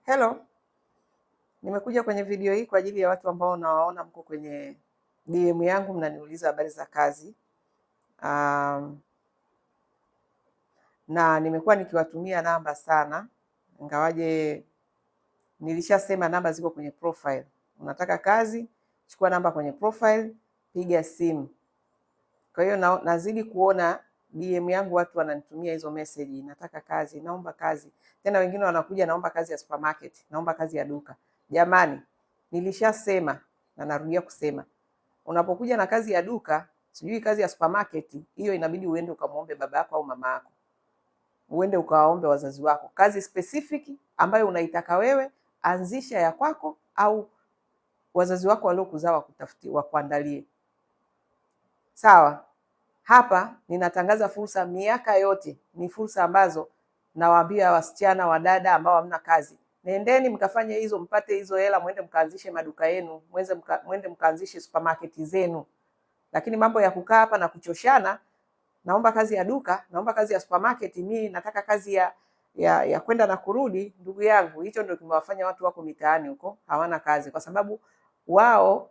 Hello, nimekuja kwenye video hii kwa ajili ya watu ambao nawaona mko kwenye DM yangu mnaniuliza habari za kazi. Na nimekuwa nikiwatumia namba sana, ingawaje nilishasema namba ziko kwenye profile. Unataka kazi, chukua namba kwenye profile, piga simu. Kwa hiyo nazidi kuona DM yangu watu wananitumia hizo message, nataka kazi, naomba kazi. Tena wengine wanakuja naomba kazi ya supermarket, naomba kazi ya duka. Jamani, nilishasema na narudia kusema, unapokuja na kazi ya duka, sijui kazi ya supermarket, hiyo inabidi uende ukamwombe baba yako au mama yako, uende ukawaombe wazazi wako. Kazi specific ambayo unaitaka wewe, anzisha ya kwako, au wazazi wako waliokuzaa wakutafutie, wakuandalie. Sawa? Hapa ninatangaza fursa miaka yote, ni fursa ambazo nawaambia wasichana, wadada ambao hamna kazi, nendeni mkafanye hizo, mpate hizo hela, mwende mkaanzishe maduka yenu, mwende mkaanzishe supermarket zenu. Lakini mambo ya kukaa hapa na kuchoshana, naomba kazi ya duka, naomba kazi ya supermarket, mimi nataka kazi ya kwenda na kurudi, ndugu yangu, hicho ndio kimewafanya watu wako mitaani huko hawana kazi, kwa sababu wao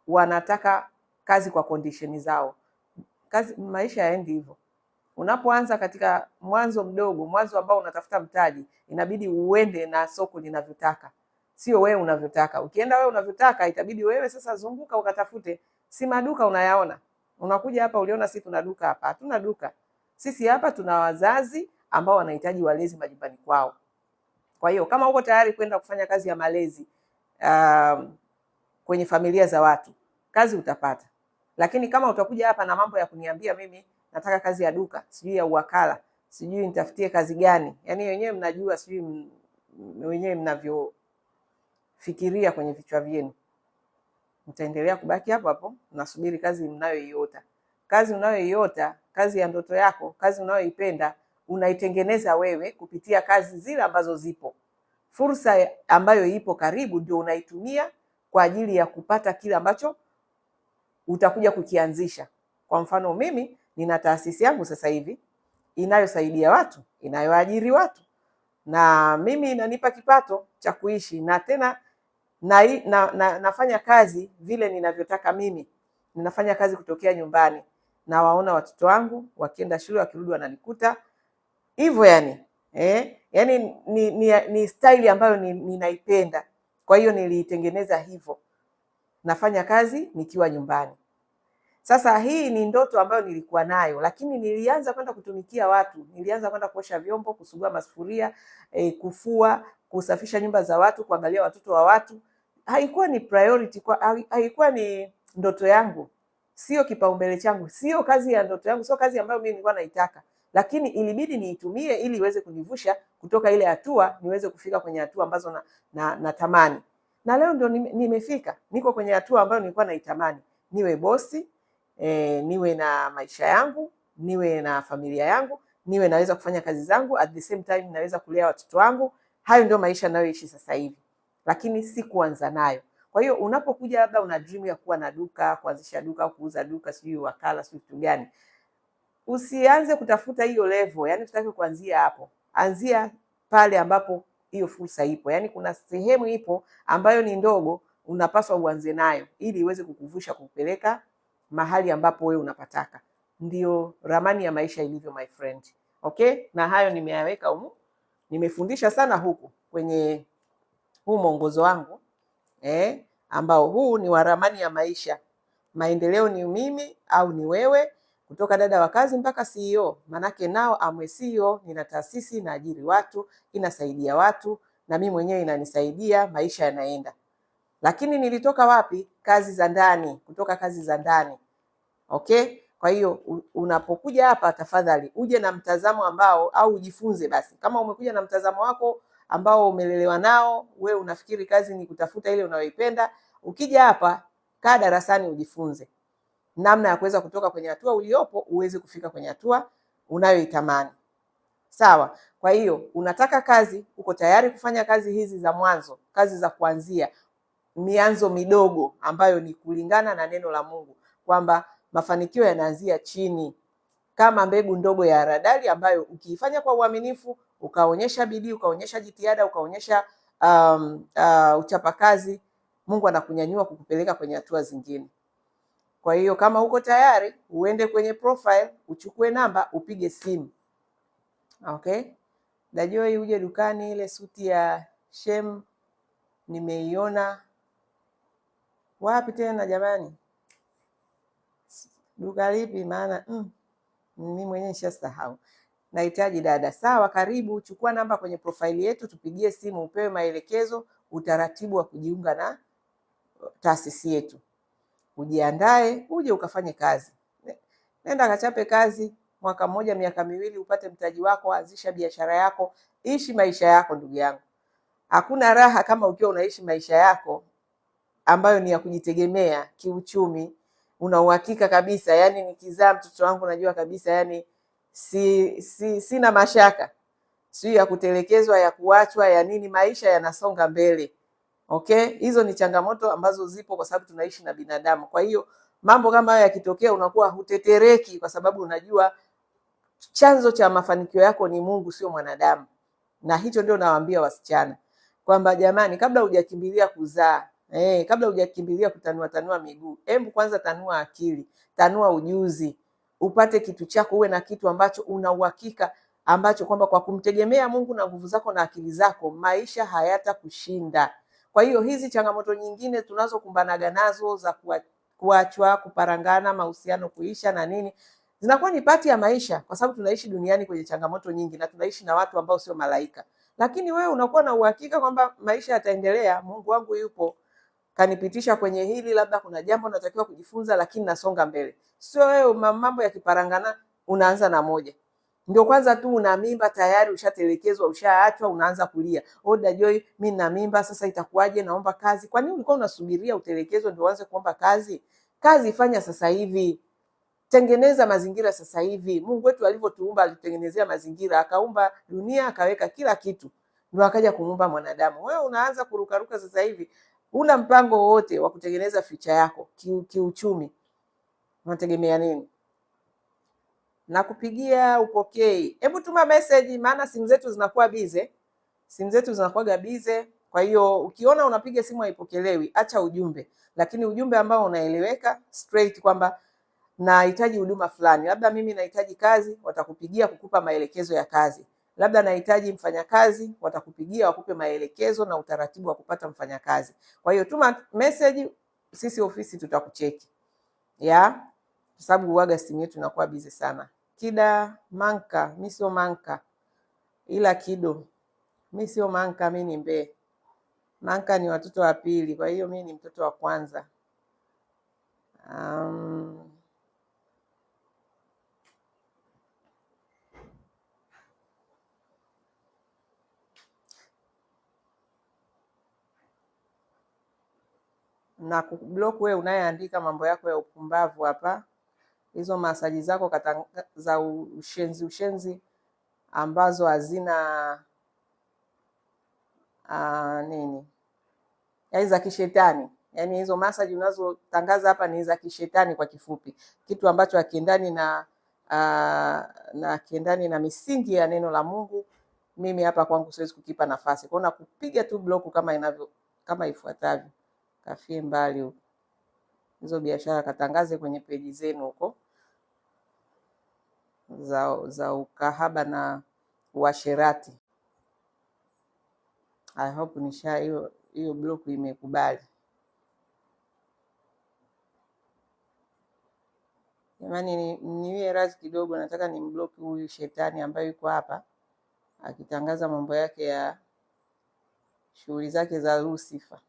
wanataka kazi kwa condition zao. Kazi, maisha yaendi hivyo. Unapoanza katika mwanzo mdogo, mwanzo ambao unatafuta mtaji, inabidi uende na soko linavyotaka, sio wewe unavyotaka. Ukienda wewe unavyotaka, itabidi wewe sasa zunguka ukatafute. Si maduka unayaona, unakuja hapa uliona sisi tuna duka hapa. Hatuna duka. Sisi hapa tuna wazazi ambao wanahitaji walezi majumbani kwao. Kwa hiyo kama uko tayari kwenda kufanya kazi ya malezi kwenye familia za watu, kazi utapata. Lakini kama utakuja hapa na mambo ya kuniambia mimi nataka kazi ya duka, sijui ya uwakala, sijui nitafutie kazi gani, yaani wenyewe mnajua, sijui wenyewe mnavyofikiria kwenye vichwa vyenu, mtaendelea kubaki hapo hapo nasubiri kazi mnayoiota. Kazi unayoiota, kazi ya ndoto yako, kazi unayoipenda, unaitengeneza wewe kupitia kazi zile ambazo zipo. Fursa ambayo ipo karibu ndio unaitumia kwa ajili ya kupata kile ambacho utakuja kukianzisha. Kwa mfano mimi nina taasisi yangu sasa hivi inayosaidia watu, inayoajiri watu, na mimi inanipa kipato cha kuishi, na tena nafanya kazi vile ninavyotaka mini. Ninafanya kazi kutokea nyumbani, na waona watoto wangu wakienda shule, wakirudi wananikuta hivyo. Yani ni style ambayo ninaipenda. Kwa hiyo niliitengeneza hivyo, nafanya kazi nikiwa nyumbani. Sasa hii ni ndoto ambayo nilikuwa nayo, lakini nilianza kwenda kutumikia watu. Nilianza kwenda kuosha vyombo, kusugua masufuria, kufua, kusafisha nyumba za watu, kuangalia watoto wa watu. Haikuwa ni priority, haikuwa ni ndoto yangu, sio kipaumbele changu, sio kazi ya ndoto yangu, sio kazi ambayo mimi nilikuwa naitaka, lakini ilibidi niitumie ili iweze kunivusha kutoka ile hatua niweze kufika kwenye hatua ambazo natamani. Na leo ndio nimefika, niko kwenye hatua ambayo nilikuwa naitamani, niwe bosi, niwe na maisha yangu, niwe na familia yangu, niwe naweza kufanya kazi zangu, at the same time naweza kulea watoto wangu. Hayo ndio maisha ninayoishi sasa hivi, lakini si kuanza nayo. Kwa hiyo unapokuja labda una dream ya kuwa na duka, kuanzisha duka au kuuza duka, sijui wakala, sijui kitu gani, usianze kutafuta hiyo level, yani tutake kuanzia hapo. Anzia pale ambapo hiyo fursa ipo. Yani kuna sehemu ipo ambayo ni ndogo, unapaswa uanze nayo ili iweze kukuvusha kukupeleka mahali ambapo wewe unapataka. Ndio ramani ya maisha ilivyo, my friend. Okay? Na hayo nimeyaweka humu. Nimefundisha sana huku kwenye huu mwongozo wangu, ambao huu ni wa ramani ya maisha. Maendeleo ni mimi au ni wewe, kutoka dada wa kazi mpaka CEO. Manake nao amwe CEO, nina taasisi, naajiri watu, inasaidia watu, na mimi mwenyewe inanisaidia, maisha yanaenda. Lakini nilitoka wapi? Kazi za ndani, kutoka kazi za ndani. Okay? Kwa hiyo unapokuja hapa, tafadhali uje na mtazamo ambao, au ujifunze basi. Kama umekuja na mtazamo wako ambao umelelewa nao, wewe unafikiri kazi ni kutafuta ile unayoipenda, ukija hapa, kaa darasani ujifunze namna ya kuweza kutoka kwenye hatua uliopo uweze kufika kwenye hatua unayoitamani. Sawa? Kwa hiyo unataka kazi, uko tayari kufanya kazi hizi za mwanzo, kazi za kuanzia, mianzo midogo ambayo ni kulingana na neno la Mungu, kwamba mafanikio yanaanzia chini, kama mbegu ndogo ya haradali ambayo ukiifanya kwa uaminifu, ukaonyesha bidii, ukaonyesha jitihada, ukaonyesha uchapakazi, Mungu anakunyanyua kukupeleka kwenye hatua zingine. Kwa hiyo kama uko tayari, uende kwenye profile, uchukue namba, upige simu. Okay? Dajoi, uje dukani, ile suti ya Shem nimeiona. Wapi tena jamani? Duka lipi? Maana mimi mwenyewe nishasahau. Nahitaji dada. Sawa, karibu, chukua namba kwenye profaili yetu, tupigie simu, upewe maelekezo, utaratibu wa kujiunga na taasisi yetu. Ujiandae, uje ukafanye kazi. Nenda kachape kazi, mwaka mmoja, miaka miwili, upate mtaji wako, anzisha biashara yako, ishi maisha yako ndugu yangu. Hakuna raha kama ukiwa unaishi maisha yako ambayo ni ya kujitegemea kiuchumi. Una uhakika kabisa, yani nikizaa mtoto wangu najua kabisa, yani sina mashaka, sio ya kutelekezwa, ya kuachwa, ya nini, maisha yanasonga mbele. Okay, hizo ni changamoto ambazo zipo kwa sababu tunaishi na binadamu. Kwa hiyo mambo kama haya yakitokea, unakuwa hutetereki kwa sababu unajua chanzo cha mafanikio yako ni Mungu, sio mwanadamu. Na hicho ndio nawaambia wasichana kwamba jamani, kabla hujakimbilia kuzaa, kabla hujakimbilia kutanua miguu, hebu kwanza tanua akili, tanua ujuzi, upate kitu chako, uwe na kitu ambacho una uhakika, ambacho kwamba kwa kumtegemea Mungu na nguvu zako na akili zako, maisha hayatakushinda. Kwa hiyo hizi changamoto nyingine tunazokumbanaga nazo za kuachwa, kuparangana, mahusiano kuisha na nini, zinakuwa ni pati ya maisha, kwa sababu tunaishi duniani kwenye changamoto nyingi na tunaishi na watu ambao sio malaika. Lakini wewe unakuwa na uhakika kwamba maisha yataendelea, Mungu wangu yupo, kanipitisha kwenye hili, labda kuna jambo natakiwa kujifunza, lakini nasonga mbele. Sio wewe mambo yakiparangana unaanza na moja. Ndio kwanza tu una mimba tayari ushatelekezwa, ushaachwa, unaanza kulia. Dajoi, mimi na mimba sasa itakuwaje? Naomba kazi. Kwa nini ulikuwa unasubiria utelekezwe ndio uanze kuomba kazi? Kazi fanya sasa hivi. Tengeneza mazingira sasa hivi. Mungu wetu alivyotuumba alitengenezea mazingira, akaumba dunia, akaweka kila kitu. Ndio akaja kumuumba mwanadamu. Wewe unaanza kurukaruka sasa hivi. Una mpango wote wa kutengeneza future yako kiuchumi. Unategemea nini? Na kupigia upokei. Hebu tuma message, maana simu zetu zinakuwa bize. Kwa hiyo ukiona unapiga simu haipokelewi, acha ujumbe, lakini ujumbe ambao unaeleweka straight kwamba nahitaji huduma fulani. Labda mimi nahitaji kazi, watakupigia kukupa maelekezo ya kazi. Labda nahitaji mfanyakazi, watakupigia wakupe maelekezo na utaratibu wa kupata mfanyakazi. Kwa hiyo tuma message, sisi ofisi tutakucheki. Kwa sababu uwaga simu yetu inakuwa bize sana. Kida Manka, mimi sio Manka. Ila Kido. Mimi sio Manka, mimi ni Mbee. Manka ni watoto wa pili, kwa hiyo mimi ni mtoto wa kwanza. Na kublock wewe unayeandika mambo yako ya upumbavu hapa. Hizo masaji zako za ushenzi ambazo hazina nini, yaani za kishetani. Yaani hizo masaji unazotangaza hapa ni za kishetani kwa kifupi, kitu ambacho hakiendani na misingi ya neno la Mungu. Mimi hapa kwangu siwezi kukipa nafasi. Kwa hiyo nakupiga tu block kama ifuatavyo. Kafie mbali huko. Hizo biashara katangaze kwenye peji zenu huko za ukahaba na uasherati. I hope hiyo block imekubali. Jamani, niwie radhi kidogo, nataka nimblock huyu shetani ambaye yuko hapa akitangaza mambo yake ya shughuli zake za Lucifer.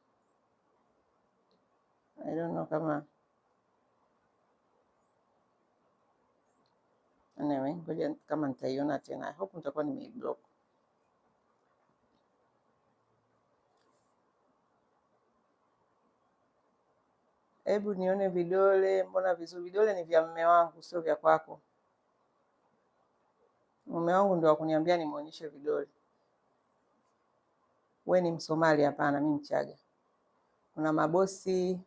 I don't know kama anyway, ngoja kama nitaiona tena. I hope nitakuwa nimeiblock. Hebu nione vidole, mbona vizuri? Vidole ni vya mume wangu, sio vya kwako. Mume wangu ndio akuniambia nimuonyeshe vidole. We ni Msomali? Hapana, mimi Mchaga. Kuna mabosi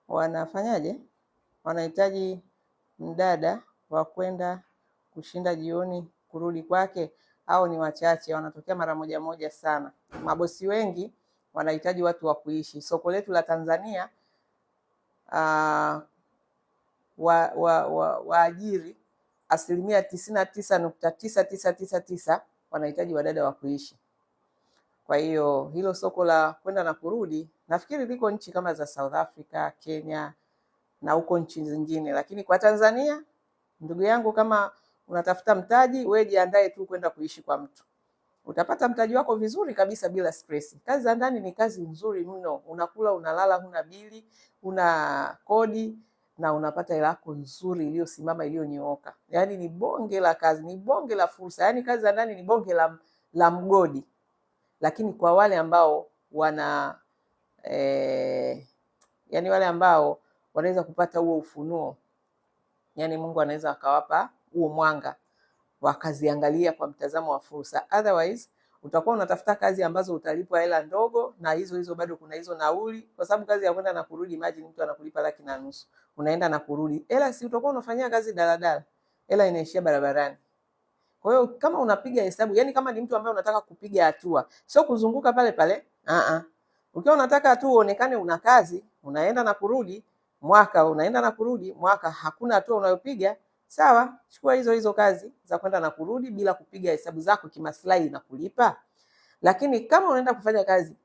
wanafanyaje? Wanahitaji mdada wa kwenda kushinda jioni kurudi kwake. hao ni wachache, wanatokea mara moja moja sana. Mabosi wengi wanahitaji watu wa kuishi. Soko letu la Tanzania waajiri 99.9999 wanahitaji wadada wa kuishi. Kwa hiyo hilo soko la kwenda na kurudi nafikiri liko nchi kama za South Africa, Kenya na huko nchi zingine, lakini kwa Tanzania, ndugu yangu, kama unatafuta mtaji, wewe jiandae tu kwenda kuishi kwa mtu. Utapata mtaji wako vizuri kabisa bila stress. Kazi za ndani ni kazi nzuri mno. Unakula, unalala, huna bili, una kodi na unapata hela yako nzuri iliyosimama, iliyonyooka. Yaani ni bonge la kazi, ni bonge la fursa. Yaani kazi za ndani ni bonge la mgodi. Lakini kwa wale ambao yani wale ambao wanaweza kupata huo ufunuo, yani Mungu anaweza akawapa huo mwanga wakaziangalia kwa mtazamo wa fursa. Otherwise utakuwa unatafuta kazi ambazo utalipwa hela ndogo, na hizo bado kuna hizo nauli, kwa sababu kazi ya kwenda na kurudi, imagine mtu anakulipa 1,500,000 unaenda na kurudi, hela si utakuwa unafanyia kazi daladala, hela inaishia barabarani. Kwa hiyo kama unapiga hesabu, yani kama ni mtu ambaye unataka kupiga hatua, sio kuzunguka pale pale. Ukiwa unataka tu uonekane una kazi, unaenda na kurudi mwaka, unaenda na kurudi mwaka, hakuna hatua unayopiga, sawa, chukua hizo kazi za kwenda na kurudi bila kupiga hesabu zako kimaslahi na kulipa. Lakini kama unaenda kufanya kazi,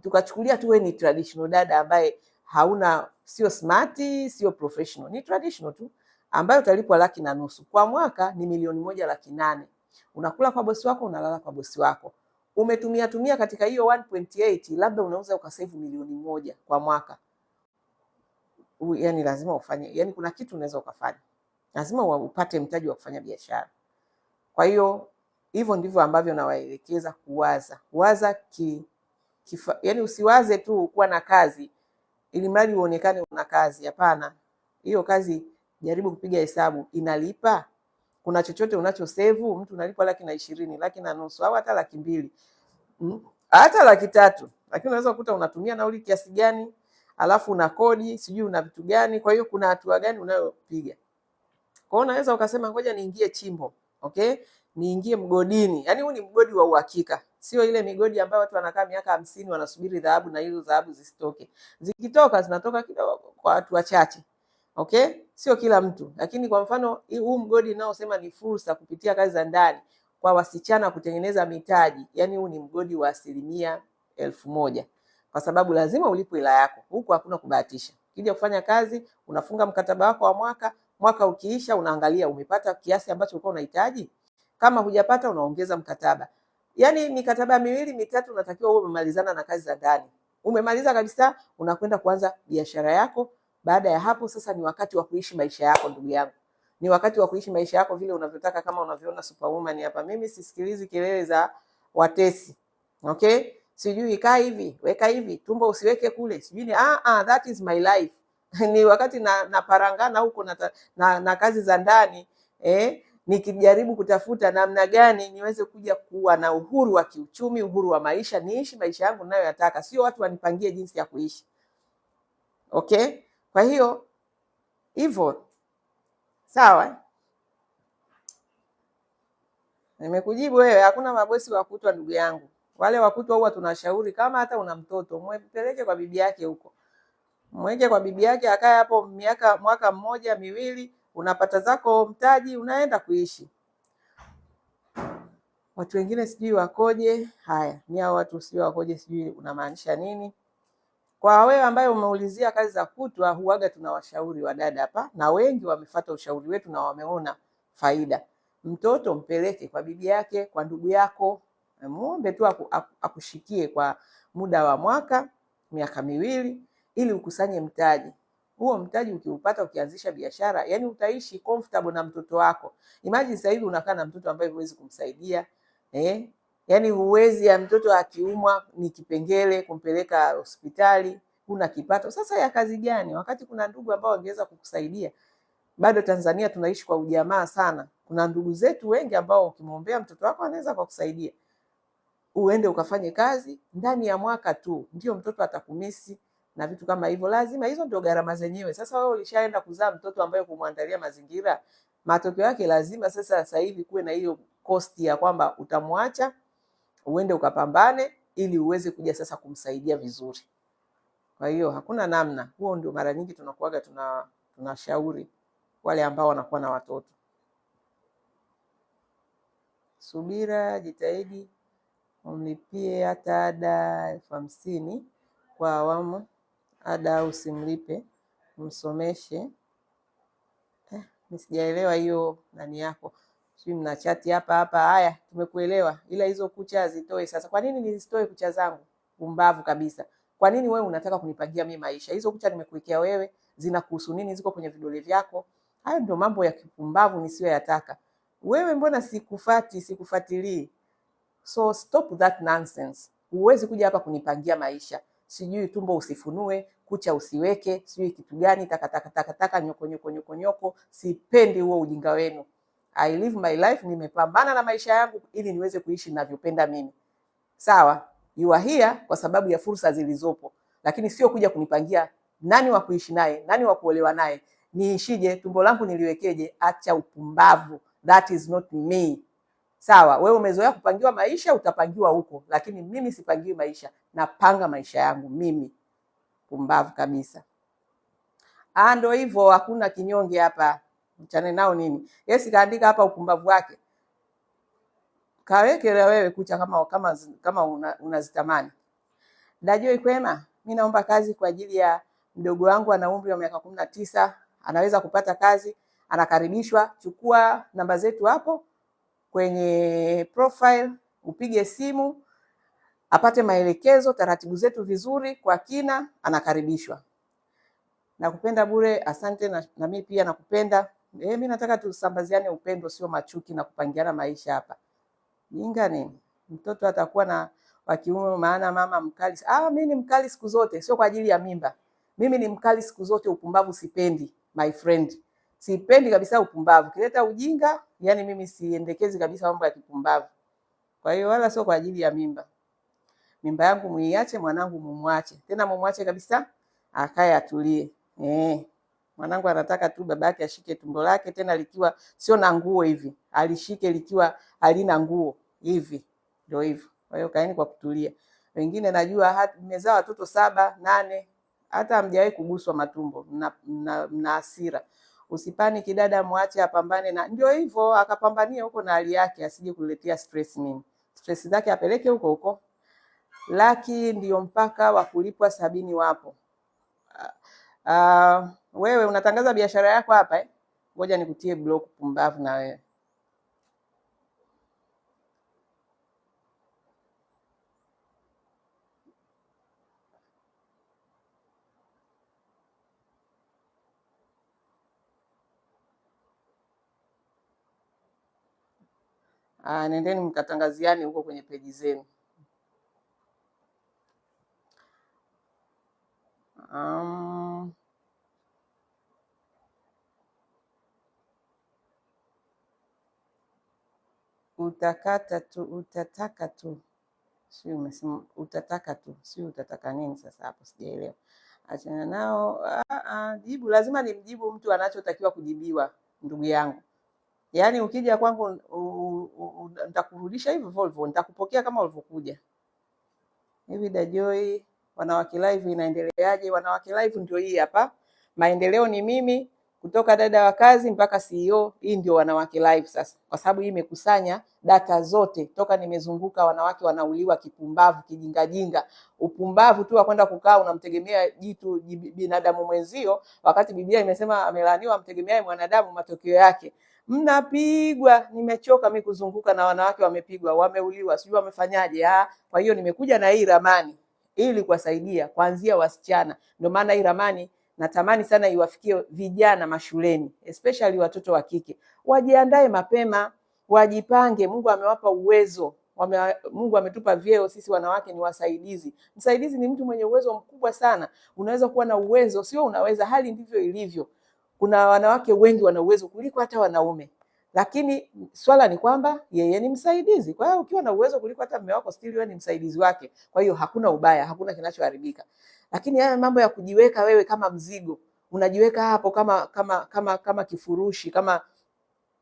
tukachukulia tu wewe ni traditional dada ambaye sio smart, sio professional, ni traditional tu ambayo utalipwa 1,500,000 kwa mwaka, ni 1,800,000. Unakula kwa bosi wako, unalala kwa bosi wako. Umetumia katika hiyo 1.8, labda unauza ukasave 1,000,000 kwa mwaka. Yani lazima ufanye, yani kuna kitu unaweza ukafanya. Lazima upate mtaji wa kufanya biashara. Kwa hiyo hivyo ndivyo ambavyo nawaelekeza kuwaza. Waza yani usiwaze tu kuwa na kazi ili mradi uonekane una kazi. Hapana. Hiyo kazi jaribu kupiga hesabu, inalipa? Kuna chochote unachosevu? Mtu unalipa 120,000, 1,500,000 au hata 200,000. Hata 300,000. Lakini unaweza kukuta unatumia nauli kiasi gani, alafu una kodi, sijui una vitu gani. Kwa hiyo kuna hatua gani unayopiga? Kwa hiyo unaweza ukasema ngoja niingie chimbo, okay? Niingie mgodini. Yaani huu ni mgodi wa uhakika. Sio ile migodi ambayo watu wanakaa miaka 50 wanasubiri dhahabu na hizo dhahabu zisitoke. Zikitoka zinatoka kidogo kwa watu wachache. Okay? Sio kila mtu. Lakini kwa mfano huu mgodi naosema ni fursa kupitia kazi za ndani kwa wasichana kutengeneza mitaji. Yaani huu ni mgodi wa 1,000,000. Kwa sababu lazima ulipwe hela yako. Huku hakuna kubahatisha. Ukija kufanya kazi, unafunga mkataba wako wa mwaka ukiisha unaangalia umepata kiasi ambacho ulikuwa unahitaji. Kama hujapata unaongeza mkataba. Yaani mikataba 2 3 unatakiwa uwe umemalizana na kazi za ndani. Umemaliza kabisa, unakwenda kuanza biashara yako. Baada ya hapo sasa ni wakati wa kuishi maisha yako, ndugu yangu. Ni wakati wa kuishi maisha yako vile unavyotaka, kama unavyoona Superwoman hapa. Mimi sisikilizi kelele za watesi. Okay? Sijui kaa hivi, weka hivi, tumbo usiweke kule. Sijui ni that is my life. Ni wakati na parangana huko na kazi za ndani, nikijaribu kutafuta namna gani niweze kuja kuwa na uhuru wa kiuchumi, uhuru wa maisha, niishi maisha yangu ninayoyataka, sio watu wanipangie jinsi ya kuishi. Okay? Kwa hiyo hivyo sawa? Nimekujibu wewe. Hakuna mabosi wa kutwa, ndugu yangu. Wale wa kutwa huwa tunashauri kama hata una mtoto, mpeleke kwa bibi yake huko. Mweke kwa bibi yake akae hapo mwaka 1 2, unapata zako mtaji, unaenda kuishi. Watu wengine sijui wakoje. Haya, ni hao watu sijui wakoje, sijui unamaanisha nini? Kwa wewe ambaye umeulizia kazi za kutwa, huaga tunawashauri wadada hapa, na wengi wamefuata ushauri wetu na wameona faida. Mtoto mpeleke kwa bibi yake, kwa ndugu yako, muombe tu akushikie kwa muda wa mwaka, miaka 2, ili ukusanye mtaji. Huo mtaji ukiupata, ukianzisha biashara, yani utaishi comfortable na mtoto wako. Imagine sasa hivi unakaa na mtoto ambaye huwezi kumsaidia, yani huwezi, ya mtoto akiumwa ni kipengele kumpeleka hospitali, huna kipato. Sasa ya kazi gani wakati kuna ndugu ambao wangeweza kukusaidia? Bado Tanzania tunaishi kwa ujamaa sana. Kuna ndugu zetu wengi ambao ukimwombea mtoto wako anaweza kukusaidia. Uende ukafanye kazi, ndani ya mwaka tu ndio mtoto atakumisi na vitu kama hivyo. Lazima hizo ndio gharama zenyewe. Sasa wewe ulishaenda kuzaa mtoto ambaye kumwandalia matokeo yake lazima sasa hivi kuwe na hiyo cost ya kwamba utamwacha uende ukapambane ili uweze kuja sasa kumsaidia vizuri. Kwa hiyo hakuna namna. Huo ndio mara nyingi tunakuaga tunashauri wale ambao wanakuwa na watoto. Subira, jitahidi umlipie hata ada 50,000 kwa awamu, ada usimlipe, msomeshe. Sijaelewa hiyo nani yako. Sisi mna chati hapa. Haya, tumekuelewa. Ila hizo kucha hazitoe sasa. Kwa nini nizitoe kucha zangu? Pumbavu kabisa. Kwa nini wewe unataka kunipangia mimi maisha? Hizo kucha nimekuwekea wewe, zinakuhusu nini? Ziko kwenye vidole vyako. Hayo ndio mambo ya kipumbavu nisiyoyataka. Wewe mbona sikufuatilii? So stop that nonsense. Huwezi kuja hapa kunipangia maisha. Sijui tumbo usifunue, kucha usiweke, sijui kitu gani, taka nyoko. Sipendi huo ujinga wenu. I live my life, nimepambana na maisha yangu ili niweze kuishi ninavyopenda mimi. Sawa? You are here kwa sababu ya fursa zilizopo, lakini sio kuja kunipangia nani wa kuishi naye, nani wa kuolewa naye, niishije, tumbo langu niliwekeje. Acha upumbavu. That is not me. Sawa, wewe umezoea kupangiwa maisha, utapangiwa huko, lakini mimi sipangiwi maisha, napanga maisha yangu mimi. Pumbavu kabisa. Ndio hivyo, hakuna kinyonge hapa. Mchane nao nini? Yes, kaandika hapa upumbavu wake. Kaweke wewe kucha kama unazitamani. Dajoi kwema, mimi naomba kazi kwa ajili ya mdogo wangu ana umri wa miaka 19, anaweza kupata kazi, anakaribishwa. Chukua namba zetu hapo kwenye profile, upige simu, apate maelekezo, taratibu zetu vizuri kwa kina, anakaribishwa. Nakupenda bure, asante na mimi pia nakupenda. Mimi nataka tusambaziane upendo, sio machuki na kupangiana maisha hapa. Jinga nini? Mtoto atakuwa na wa kiume maana mama mkali. Mimi ni mkali siku zote, sio kwa ajili ya mimba. Mimi ni mkali siku zote, upumbavu sipendi, my friend. Sipendi kabisa upumbavu. Kileta ujinga, yani mimi siendekezi kabisa mambo ya kipumbavu. Kwa hiyo wala sio kwa ajili ya mimba. Mimba yangu muiache, mwanangu mumwache. Tena mumwache kabisa, akae atulie. Mwanangu anataka tu babake ashike tumbo lake, tena likiwa sio na nguo hivi. Alishike likiwa halina nguo hivi. Ndio hivyo. Kwa hiyo kaeni kwa kutulia. Wengine najua mmezaa watoto 7, 8, hata hamjawahi kuguswa matumbo. Mna hasira. Usipani kidada, muache apambane na ndio hivyo, akapambania huko na hali yake, asije kuletea stress mimi. Stress zake apeleke huko. Laki ndio mpaka wa kulipwa 70 wapo. Wewe unatangaza biashara yako hapa Ngoja nikutie block, pumbavu na wewe. Nendeni mkatangaziani huko kwenye peji zenu. Utataka tu. Si umesema utataka tu. Si utataka nini sasa hapo, sijaelewa. Achana nao. Jibu lazima nimjibu mtu anachotakiwa kujibiwa, ndugu yangu. Yaani ukija kwangu nitakurudisha hivyo hivyo, nitakupokea kama ulivyokuja. Hivi Dajoi, Wanawake Live inaendeleaje? Wanawake Live ndio hii hapa. Maendeleo ni mimi kutoka dada wa kazi mpaka CEO. Hii ndio Wanawake Live sasa. Kwa sababu hii imekusanya data zote toka nimezunguka. Wanawake wanauliwa kipumbavu, kijingajinga. Upumbavu tu wa kwenda kukaa unamtegemea jitu binadamu mwenzio, wakati Biblia imesema amelaaniwa amtegemeaye mwanadamu. Matokeo yake mnapigwa. Nimechoka mimi kuzunguka na wanawake wamepigwa, wameuliwa, sijui wamefanyaje. Kwa hiyo nimekuja na hii ramani ili kuwasaidia kuanzia wasichana. Ndio maana hii ramani natamani sana iwafikie vijana mashuleni, especially watoto wa kike. Wajiandae mapema, wajipange. Mungu amewapa uwezo. Mungu ametupa vyeo, sisi wanawake ni wasaidizi. Msaidizi ni mtu mwenye uwezo mkubwa sana. Unaweza kuwa na uwezo, sio unaweza, hali ndivyo ilivyo. Kuna wanawake wengi wana uwezo kuliko hata wanaume. Lakini swala ni kwamba yeye ni msaidizi. Kwa hiyo ukiwa na uwezo kuliko hata mume wako, still wewe ni msaidizi wake. Kwa hiyo hakuna ubaya, hakuna kinachoharibika. Lakini haya mambo ya kujiweka wewe kama mzigo, unajiweka hapo kama kifurushi, kama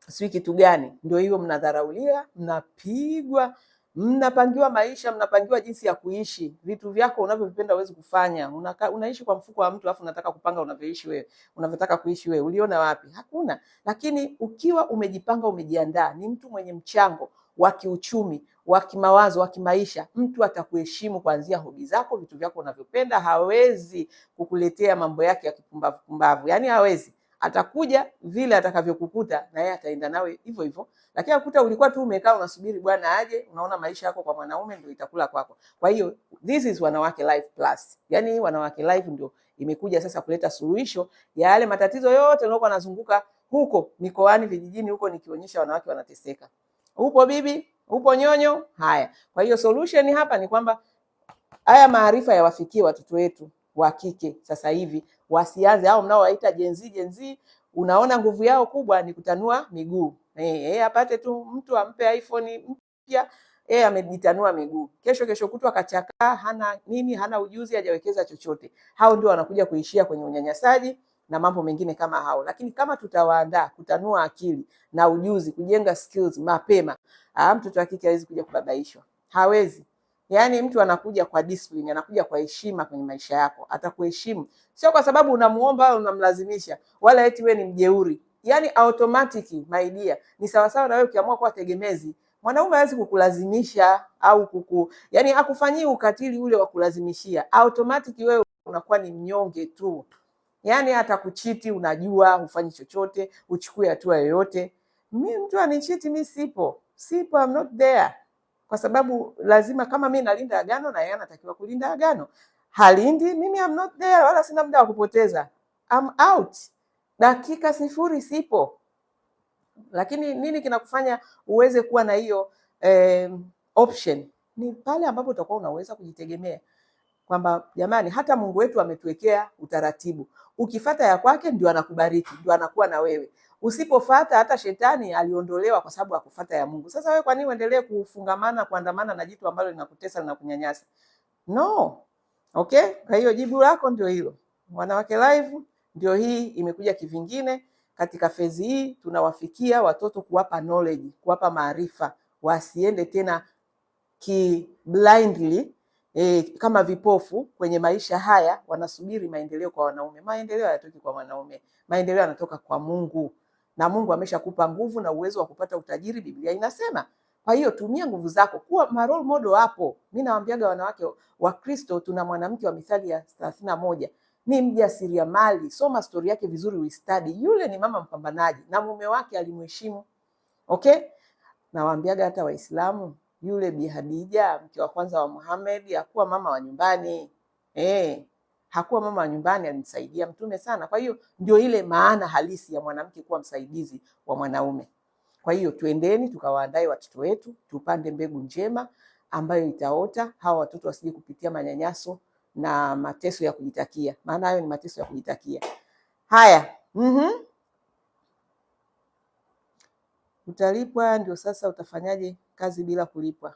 sijui kitu gani. Ndio hiyo, mnadharauliwa, mnapigwa, mnapangiwa maisha, mnapangiwa jinsi ya kuishi. Vitu vyako unavyovipenda huwezi kufanya. Unaishi kwa mfuko wa mtu, afu unataka kupanga unavyoishi wewe, unavyotaka kuishi wewe. Uliona wapi? Hakuna. Lakini ukiwa umejipanga, umejiandaa, ni mtu mwenye mchango wa kiuchumi, wa kimawazo, wa kimaisha, mtu atakuheshimu kuanzia hobi zako, vitu vyako unavyopenda. Hawezi kukuletea mambo yake ya kipumbavu pumbavu, yani hawezi. Atakuja vile atakavyokukuta na yeye ataenda nawe hivyo hivyo. Lakini akuta ulikuwa tu umekaa unasubiri bwana aje, unaona maisha yako kwa mwanaume ndio itakula kwako. Kwa hiyo this is Wanawake Life Plus. Yani Wanawake Life ndio imekuja sasa kuleta suluhisho ya yale matatizo yote yanayokuwa yanazunguka huko mikoani, vijijini huko, nikionyesha wanawake wanateseka. Upo bibi, upo nyonyo. Haya, kwa hiyo solution hapa ni kwamba haya maarifa yawafikie watoto wetu wa kike sasa hivi, wasianze hao mnaowaita Gen Z. Unaona nguvu yao kubwa ni kutanua miguu. Apate tu mtu ampe iPhone mpya, amejitanua miguu. Kesho kutwa kachakaa, hana nini, hana ujuzi, hajawekeza chochote. Hao ndio wanakuja kuishia kwenye unyanyasaji na mambo mengine kama hao. Lakini kama tutawaandaa kutanua akili na ujuzi, kujenga skills mapema, mtoto wa kike hawezi kuja kubabaishwa. Hawezi. Yaani mtu anakuja kwa discipline, anakuja kwa heshima kwenye maisha yako. Atakuheshimu. Sio kwa sababu unamuomba au unamlazimisha, wala eti wewe ni mjeuri. Yaani automatic, my dear. Ni sawa sawa na wewe ukiamua kuwa tegemezi. Mwanaume hawezi kukulazimisha au yaani hakufanyii ukatili ule wa kulazimishia. Automatic wewe unakuwa ni mnyonge tu. Yaani atakuchiti, unajua, hufanyi chochote, uchukue hatua yoyote. Mimi mtu anichiti, mimi sipo, I'm not there. Kwa sababu lazima, kama mimi nalinda agano na yeye anatakiwa kulinda agano. Halindi, mimi I'm not there, wala sina muda wa kupoteza. I'm out. Dakika 0 sipo. Lakini nini kinakufanya uweze kuwa na hiyo option? Ni pale ambapo utakuwa unaweza kujitegemea. Kwamba jamani, hata Mungu wetu ametuwekea utaratibu. Ukifuata ya kwake ndio anakubariki, ndio anakuwa na wewe. Usipofuata, hata shetani aliondolewa kwa sababu hakufuata ya Mungu. Sasa wewe kwa nini uendelee kufungamana, kuandamana na jitu ambalo linakutesa na kunyanyasa? No. Okay? Kwa hiyo jibu lako ndio hilo. Wanawake Live ndio hii imekuja kivingine. Katika fezi hii tunawafikia watoto, kuwapa knowledge, kuwapa maarifa, wasiende tena blindly kama vipofu kwenye maisha haya, wanasubiri maendeleo kwa wanaume. Maendeleo hayatoki kwa wanaume. Maendeleo yanatoka kwa Mungu. Na Mungu ameshakupa nguvu na uwezo wa kupata utajiri, Biblia inasema. Kwa hiyo tumia nguvu zako, kuwa role model hapo. Mimi nawaambiaga wanawake wa Kristo, tuna mwanamke wa Mithali ya 31. Ni mjasiriamali, soma story yake vizuri, uistadi. Yule ni mama mpambanaji na mume wake alimheshimu. Okay? Nawaambiaga hata Waislamu, yule Bi Hadija, mke wa kwanza wa Muhammad, hakuwa mama wa nyumbani. Hakuwa mama wa nyumbani, alimsaidia Mtume sana. Kwa hiyo ndio ile maana halisi ya mwanamke kuwa msaidizi wa mwanaume. Kwa hiyo tuendeni tukawaandae watoto wetu, tupande mbegu njema ambayo itaota, hawa watoto wasije kupitia manyanyaso na mateso ya kujitakia. Maana hayo ni mateso ya kujitakia. Haya. Utalipwa ndio sasa utafanyaje kazi bila kulipwa?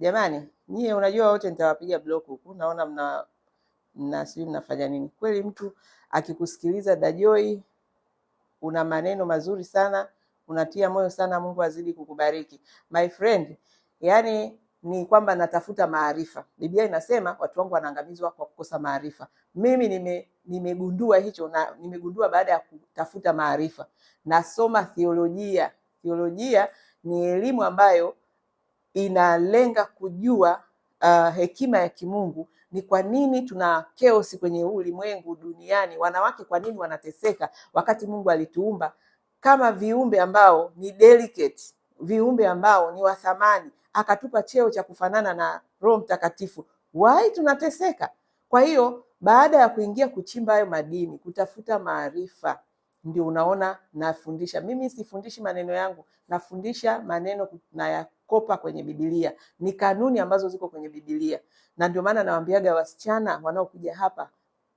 Jamani, nyie unajua wote nitawapiga block huku. Naona sijui mnafanya nini. Kweli mtu akikusikiliza Dajoi, una maneno mazuri sana, unatia moyo sana, Mungu azidi kukubariki. My friend, yani ni kwamba natafuta maarifa. Biblia inasema watu wangu wanaangamizwa kwa kukosa maarifa. Mimi nimegundua hicho, na nimegundua baada ya kutafuta maarifa. Nasoma theolojia. Theolojia ni elimu ambayo inalenga kujua hekima ya kimungu. Ni kwa nini tuna chaos kwenye ulimwengu duniani? Wanawake kwa nini wanateseka wakati Mungu alituumba kama viumbe ambao ni delicate, viumbe ambao ni wa thamani, akatupa cheo cha kufanana na Roho Mtakatifu? Why tunateseka? Kwa hiyo baada ya kuingia kuchimba hayo madini, kutafuta maarifa, ndio unaona nafundisha. Mimi sifundishi maneno yangu, nafundisha maneno na yakopa kwenye Biblia. Ni kanuni ambazo ziko kwenye Biblia. Na ndio maana nawaambiaga wasichana wanaokuja hapa,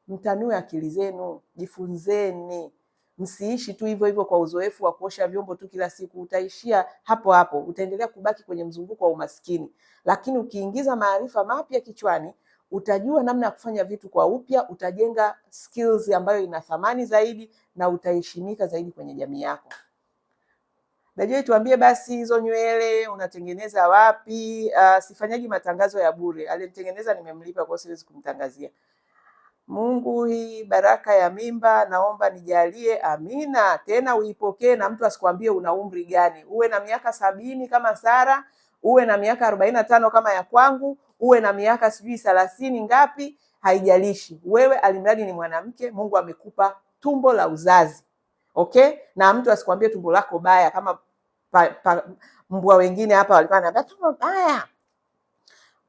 mtanue akili zenu, jifunzeni. Msiishi tu hivyo hivyo kwa uzoefu wa kuosha vyombo tu kila siku. Utaishia hapo hapo, utaendelea kubaki kwenye mzunguko wa umaskini. Lakini ukiingiza maarifa mapya kichwani, utajua namna ya kufanya vitu kwa upya, utajenga skills ambayo ina thamani zaidi na utaheshimika zaidi kwenye jamii yako. Najua tuambie basi hizo nywele unatengeneza wapi? Sifanyaji matangazo ya bure. Alimtengeneza nimemlipa, kwa siwezi kumtangazia. Mungu, hii baraka ya mimba naomba nijalie. Amina. Tena uipokee na mtu asikwambie una umri gani. Uwe na miaka 70 kama Sara, uwe na miaka 45 kama ya kwangu, uwe na miaka sijui 30 ngapi, haijalishi. Wewe alimradi ni mwanamke, Mungu amekupa tumbo la uzazi. Okay? Na mtu asikwambie tumbo lako baya kama mbwa wengine hapa walikuwa wananiambia tumbo baya.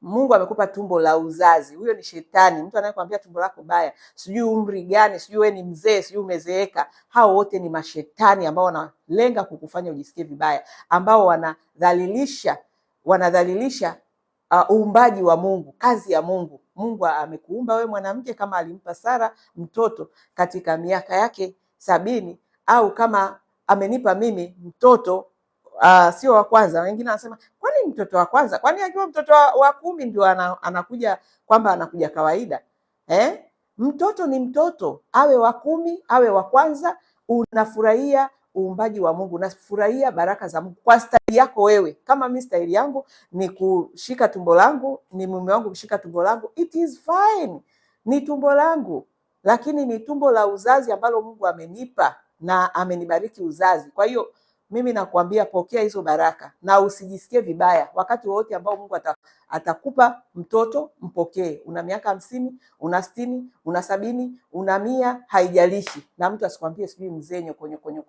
Mungu amekupa tumbo la uzazi. Huyo ni shetani. Mtu anayekwambia tumbo lako baya, sijui umri gani, sijui wewe ni mzee, sijui umezeeka, hao wote ni mashetani ambao wanalenga kukufanya ujisikie vibaya, ambao wanadhalilisha uumbaji wa Mungu, kazi ya Mungu. Mungu amekuumba wewe mwanamke kama alimpa Sara mtoto katika miaka yake 70, au kama amenipa mimi mtoto sio wa kwanza. Wengine wanasema kwani mtoto wa kwanza? Kwani akiwa mtoto wa 10 ndio anakuja kwamba anakuja kawaida? Mtoto ni mtoto, awe wa 10 awe wa kwanza. Unafurahia uumbaji wa Mungu, unafurahia baraka za Mungu kwa staili yako wewe. Kama mimi staili yangu ni kushika tumbo langu, ni mume wangu kushika tumbo langu, it is fine, ni tumbo langu, lakini ni tumbo la uzazi ambalo Mungu amenipa na amenibariki uzazi. Kwa hiyo mimi nakwambia pokea hizo baraka na usijisikie vibaya. Wakati wote ambao Mungu atakupa mtoto, mpokee. Una miaka 50, una 60, una 70, una 100, haijalishi. Na mtu asikwambie sijui mzee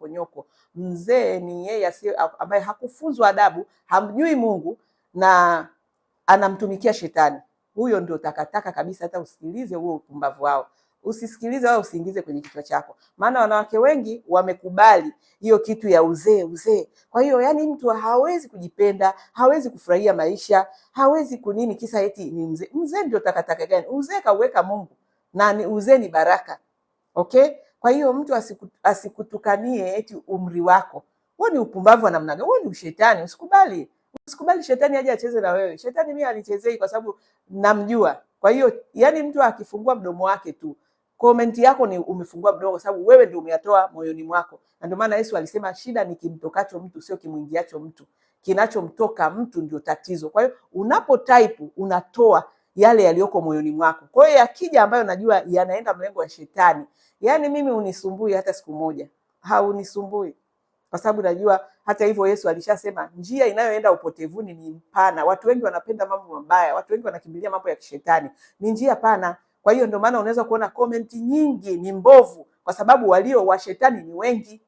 nyoko. Mzee ni yeye ambaye hakufunzwa adabu, hamjui Mungu na anamtumikia shetani. Huyo ndio takataka kabisa, hata usikilize huo upumbavu wao. Usisikilize wao, usiingize kwenye kichwa chako. Maana wanawake wengi wamekubali hiyo kitu ya uzee. Kwa hiyo yani mtu hawezi kujipenda, hawezi kufurahia maisha, hawezi kunini kisa eti ni mzee. Mzee ndio takataka gani? Uzee kauweka Mungu. Na ni uzee ni baraka. Okay? Kwa hiyo mtu asikutukanie eti umri wako. Huo ni upumbavu wa namna gani? Huo ni ushetani. Usikubali. Usikubali shetani aje acheze na wewe. Shetani mimi anichezei kwa sababu namjua. Kwa hiyo yani mtu akifungua mdomo wake tu, komenti yako ni umefungua mdomo kwa sababu wewe ndio umeyatoa moyoni mwako. Na ndio maana Yesu alisema shida ni kimtokacho mtu, sio kimwingiacho mtu. Kinachomtoka mtu ndio tatizo. Kwa hiyo unapo type unatoa yale yaliyoko moyoni mwako. Kwa hiyo yakija ambayo najua yanaenda mlengo wa shetani, yani mimi unisumbui hata siku moja. Haunisumbui. Kwa sababu najua hata hivyo Yesu alishasema njia inayoenda upotevuni ni mpana. Watu wengi wanapenda mambo mabaya, watu wengi wanakimbilia mambo ya kishetani. Ni njia pana. Kwa hiyo ndio maana unaweza kuona komenti nyingi ni mbovu, kwa sababu walio wa shetani ni wengi.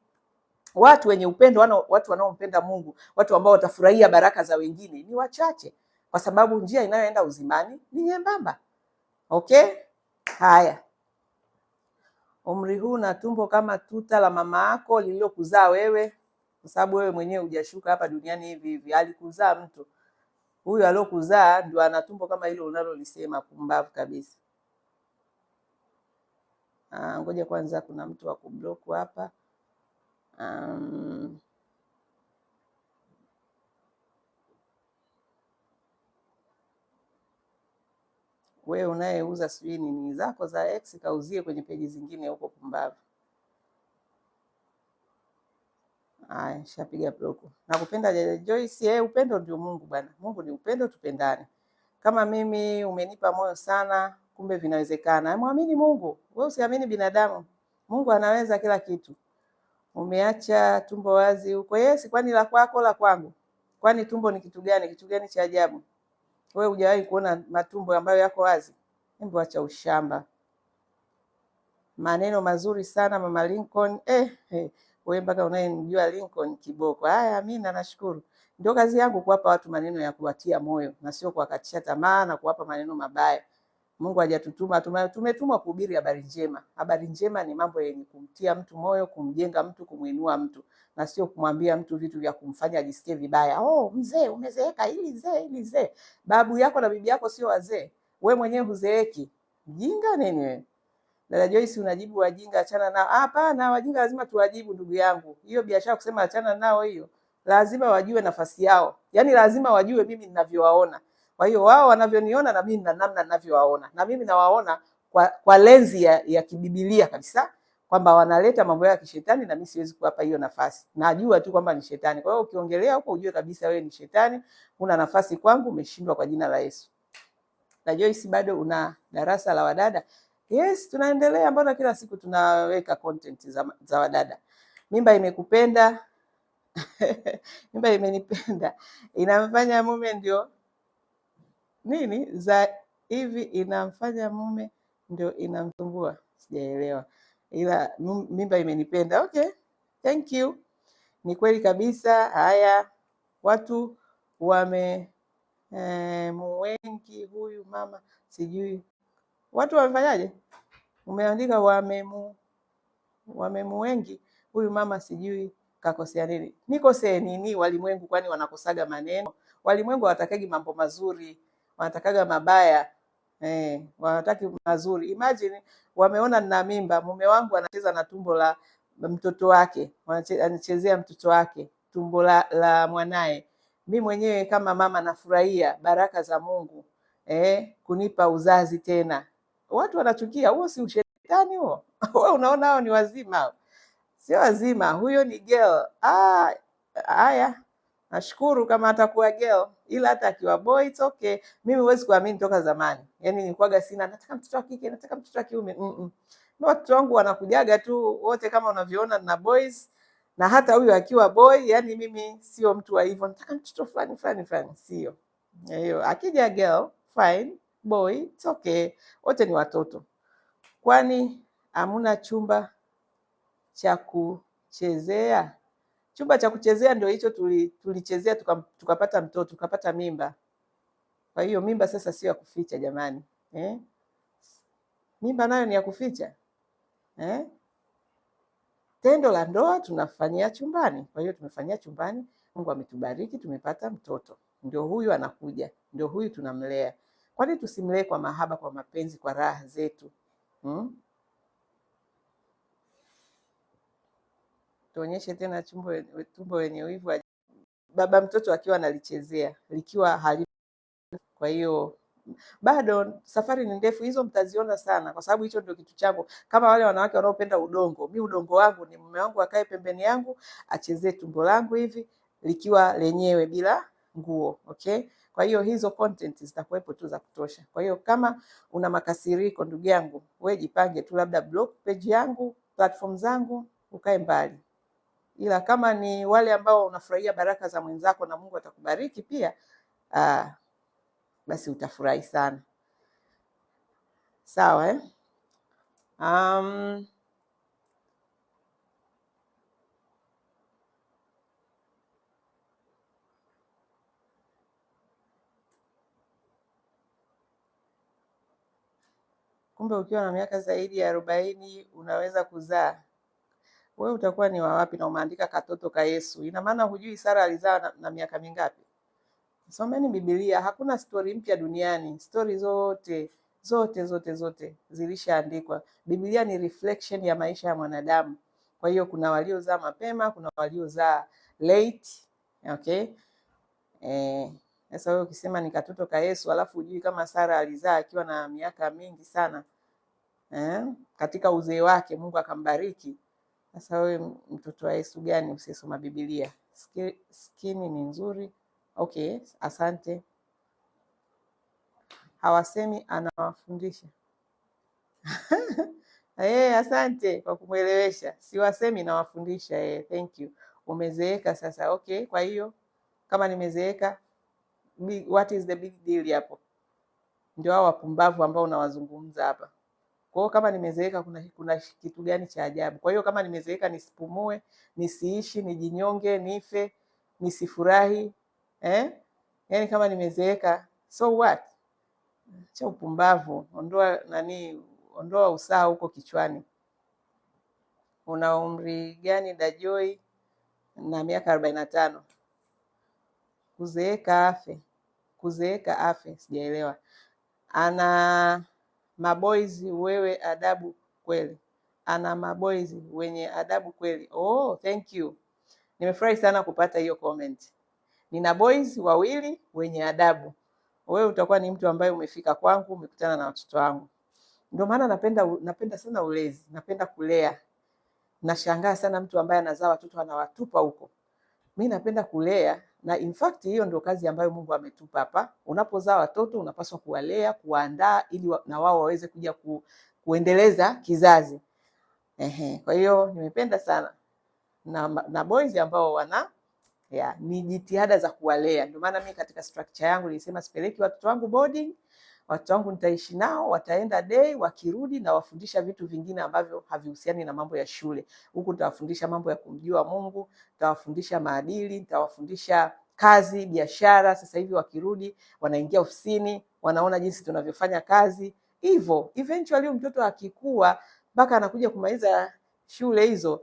Watu wenye upendo, watu wanaompenda Mungu, watu ambao watafurahia baraka za wengine ni wachache, kwa sababu njia inayoenda uzimani ni nyembamba. Okay? Haya. Umri huu na tumbo kama tuta la mama yako lililokuzaa wewe, kwa sababu wewe mwenyewe hujashuka hapa duniani hivi. Alikuzaa mtu. Huyu aliyokuzaa ndio ana tumbo kama hilo unalolisema, pumbavu kabisa. Ngoja kwanza kuna mtu wa kublock hapa. Wewe unayeuza sijui nini zako za X kauzie kwenye peji zingine huko, pumbavu. Shapiga block. Nakupenda Joyce. Upendo ndio Mungu bwana. Mungu ni upendo, tupendane. Kama mimi umenipa moyo sana, kumbe vinawezekana. Muamini Mungu. Wewe usiamini binadamu. Mungu anaweza kila kitu. Umeacha tumbo wazi huko. Yes, kwani la kwako la kwangu? Kwani tumbo ni kitu gani? Kitu gani cha ajabu? Wewe hujawahi kuona matumbo ambayo yako wazi? Hebu acha ushamba. Maneno mazuri sana Mama Lincoln. Wewe mpaka unayemjua Lincoln kiboko. Haya, mimi nashukuru. Ndio kazi yangu kuwapa watu maneno ya kuwatia moyo na sio kuwakatisha tamaa na kuwapa maneno mabaya. Mungu hajatutuma, tumetumwa kuhubiri habari njema. Habari njema ni mambo yenye kumtia mtu moyo, kumjenga mtu, kumuinua mtu, na sio kumwambia mtu vitu vya kumfanya ajisikie vibaya. Mzee umezeeka, ili zee. Babu yako na bibi yako sio wazee. Wewe mwenyewe huzeeki. Mjinga nini wewe? Dada Joyce unajibu wajinga achana nao. Hapana, wajinga lazima tuwajibu ndugu yangu. Hiyo biashara kusema achana nao hiyo. Lazima wajue nafasi yao. Yaani lazima wajue mimi ninavyowaona. Kwa hiyo wao wanavyoniona na mimi na namna ninavyowaona. Na mimi nawaona kwa lenzi ya kibibilia kabisa. kwamba wanaleta mambo ya kishetani na mimi siwezi kuwapa hiyo nafasi. Najua tu kwamba ni shetani. Kwa hiyo ukiongelea huko ujue kabisa wewe ni shetani, una nafasi kwangu, umeshindwa kwa jina la Yesu. Na Joyce, bado una darasa la wadada? Yes, tunaendelea. Mbona kila siku tunaweka content za wadada. Mimba imekupenda mimba imenipenda, inamfanya mume ndio nini za hivi, inamfanya mume ndio inamsumbua, sijaelewa, ila mimba imenipenda. Okay, thank you. Ni kweli kabisa. Haya, watu wame muwengi huyu mama, sijui watu wamefanyaje, umeandika wamemuwengi huyu mama, sijui kakosea nini. Nikosee nini? Walimwengu kwani wanakosaga maneno? Walimwengu hawatakagi mambo mazuri, wanatakaga mabaya. Wanataki mazuri. Imagine wameona nina mimba, mume wangu anacheza na tumbo la mtoto wake, anachezea mtoto wake tumbo la mwanaye. Mi mwenyewe kama mama nafurahia baraka za Mungu kunipa uzazi tena. Watu wanachukia. Huo si ushetani huo? Wewe unaona hao ni wazima? Sio wazima, huyo ni girl. Haya, nashukuru kama atakuwa girl, ila hata akiwa boy it's okay. Mimi huwezi kuamini toka zamani, yaani nilikuwaga sina nataka mtoto wa kike, nataka mtoto wa kiume. Watoto wangu wanakujaga tu wote kama unavyoona na boys, na hata huyu akiwa boy, yani mimi sio mtu wa hivyo nataka mtoto fulani fulani fulani, sio hiyo. Akija girl fine, boy it's okay, wote ni watoto. Kwani hamuna chumba cha kuchezea? Chumba cha kuchezea ndio hicho tulichezea tukapata mtoto, tukapata mimba. Kwa hiyo mimba sasa sio ya kuficha jamani, mimba nayo ni ya kuficha Tendo la ndoa tunafanyia chumbani. Kwa hiyo tumefanyia chumbani, Mungu ametubariki, tumepata mtoto, ndio huyu anakuja, ndio huyu tunamlea. Kwani tusimlee kwa mahaba, kwa mapenzi, kwa raha zetu? Tuonyeshe tena tumbo wenye wivu, baba mtoto akiwa analichezea likiwa hali. Kwa hiyo bado safari ni ndefu, hizo mtaziona sana, kwa sababu hicho ndio kitu changu. Kama wale wanawake wanaopenda udongo, mi udongo wangu ni mume wangu akae pembeni yangu achezee tumbo langu hivi likiwa lenyewe bila nguo. Okay, kwa hiyo hizo content zitakuwepo tu za kutosha. Kwa hiyo kama una makasiriko, ndugu yangu, wewe jipange tu, labda block page yangu, platform zangu, ukae mbali. Ila kama ni wale ambao unafurahia baraka za mwenzako na Mungu atakubariki pia, basi utafurahi sana. Sawa Kumbe ukiwa na miaka zaidi ya 40 unaweza kuzaa. Wewe utakuwa ni wa wapi na umeandika katoto ka Yesu? Ina maana hujui Sara alizaa na miaka mingapi? Someni Biblia, hakuna stori mpya duniani. Stori zote zilishaandikwa. Biblia ni reflection ya maisha ya mwanadamu. Kwa hiyo kuna waliozaa mapema, kuna waliozaa late. Okay? Sasa wewe ukisema ni katoto ka Yesu alafu hujui kama Sara alizaa akiwa na miaka mingi sana, katika uzee wake Mungu akambariki. Sasa wewe mtoto wa Yesu gani usisoma Biblia? Skini ni nzuri. Okay, asante. Hawasemi anawafundisha. Asante kwa kumwelewesha. Siwasemi nawafundisha. Thank you. Umezeeka sasa. Okay, kwa hiyo kama nimezeeka, what is the big deal hapo? Ndio hao wapumbavu ambao unawazungumza hapa. Kwa hiyo kama nimezeeka kuna kitu gani cha ajabu? Kwa hiyo kama nimezeeka nisipumue, nisiishi, nijinyonge, nife, nisifurahi, yaani kama nimezeeka, so what? Cha upumbavu. Ondoa usaha huko kichwani. Una umri gani Dajoy? Na miaka 45. Kuzeeka afe, sijaelewa. Ana maboys wewe adabu kweli. Ana maboys wenye adabu kweli. Oh, thank you. Nimefurahi sana kupata hiyo comment. Nina boys 2 wenye adabu. Wewe utakuwa ni mtu ambaye umefika kwangu, umekutana na watoto wangu. Ndio maana napenda sana ulezi, napenda kulea. Nashangaa sana mtu ambaye anazaa watoto anawatupa huko. Mi napenda kulea, na in fact hiyo ndio kazi ambayo Mungu ametupa hapa. Unapozaa watoto unapaswa kuwalea, kuwaandaa ili na wao waweze kuja kuendeleza kizazi. Kwa hiyo nimependa sana na boys ambao ni jitihada za kuwalea. Ndio maana mimi katika structure yangu nilisema sipeleki watoto wangu boarding. Watoto wangu nitaishi nao, wataenda day, wakirudi na wafundisha vitu vingine ambavyo havihusiani na mambo ya shule. Huku nitawafundisha mambo ya kumjua Mungu, nitawafundisha maadili, nitawafundisha kazi, biashara. Sasa hivi wakirudi wanaingia ofisini, wanaona jinsi tunavyofanya kazi. Hivyo eventually mtoto akikua mpaka anakuja kumaliza shule hizo,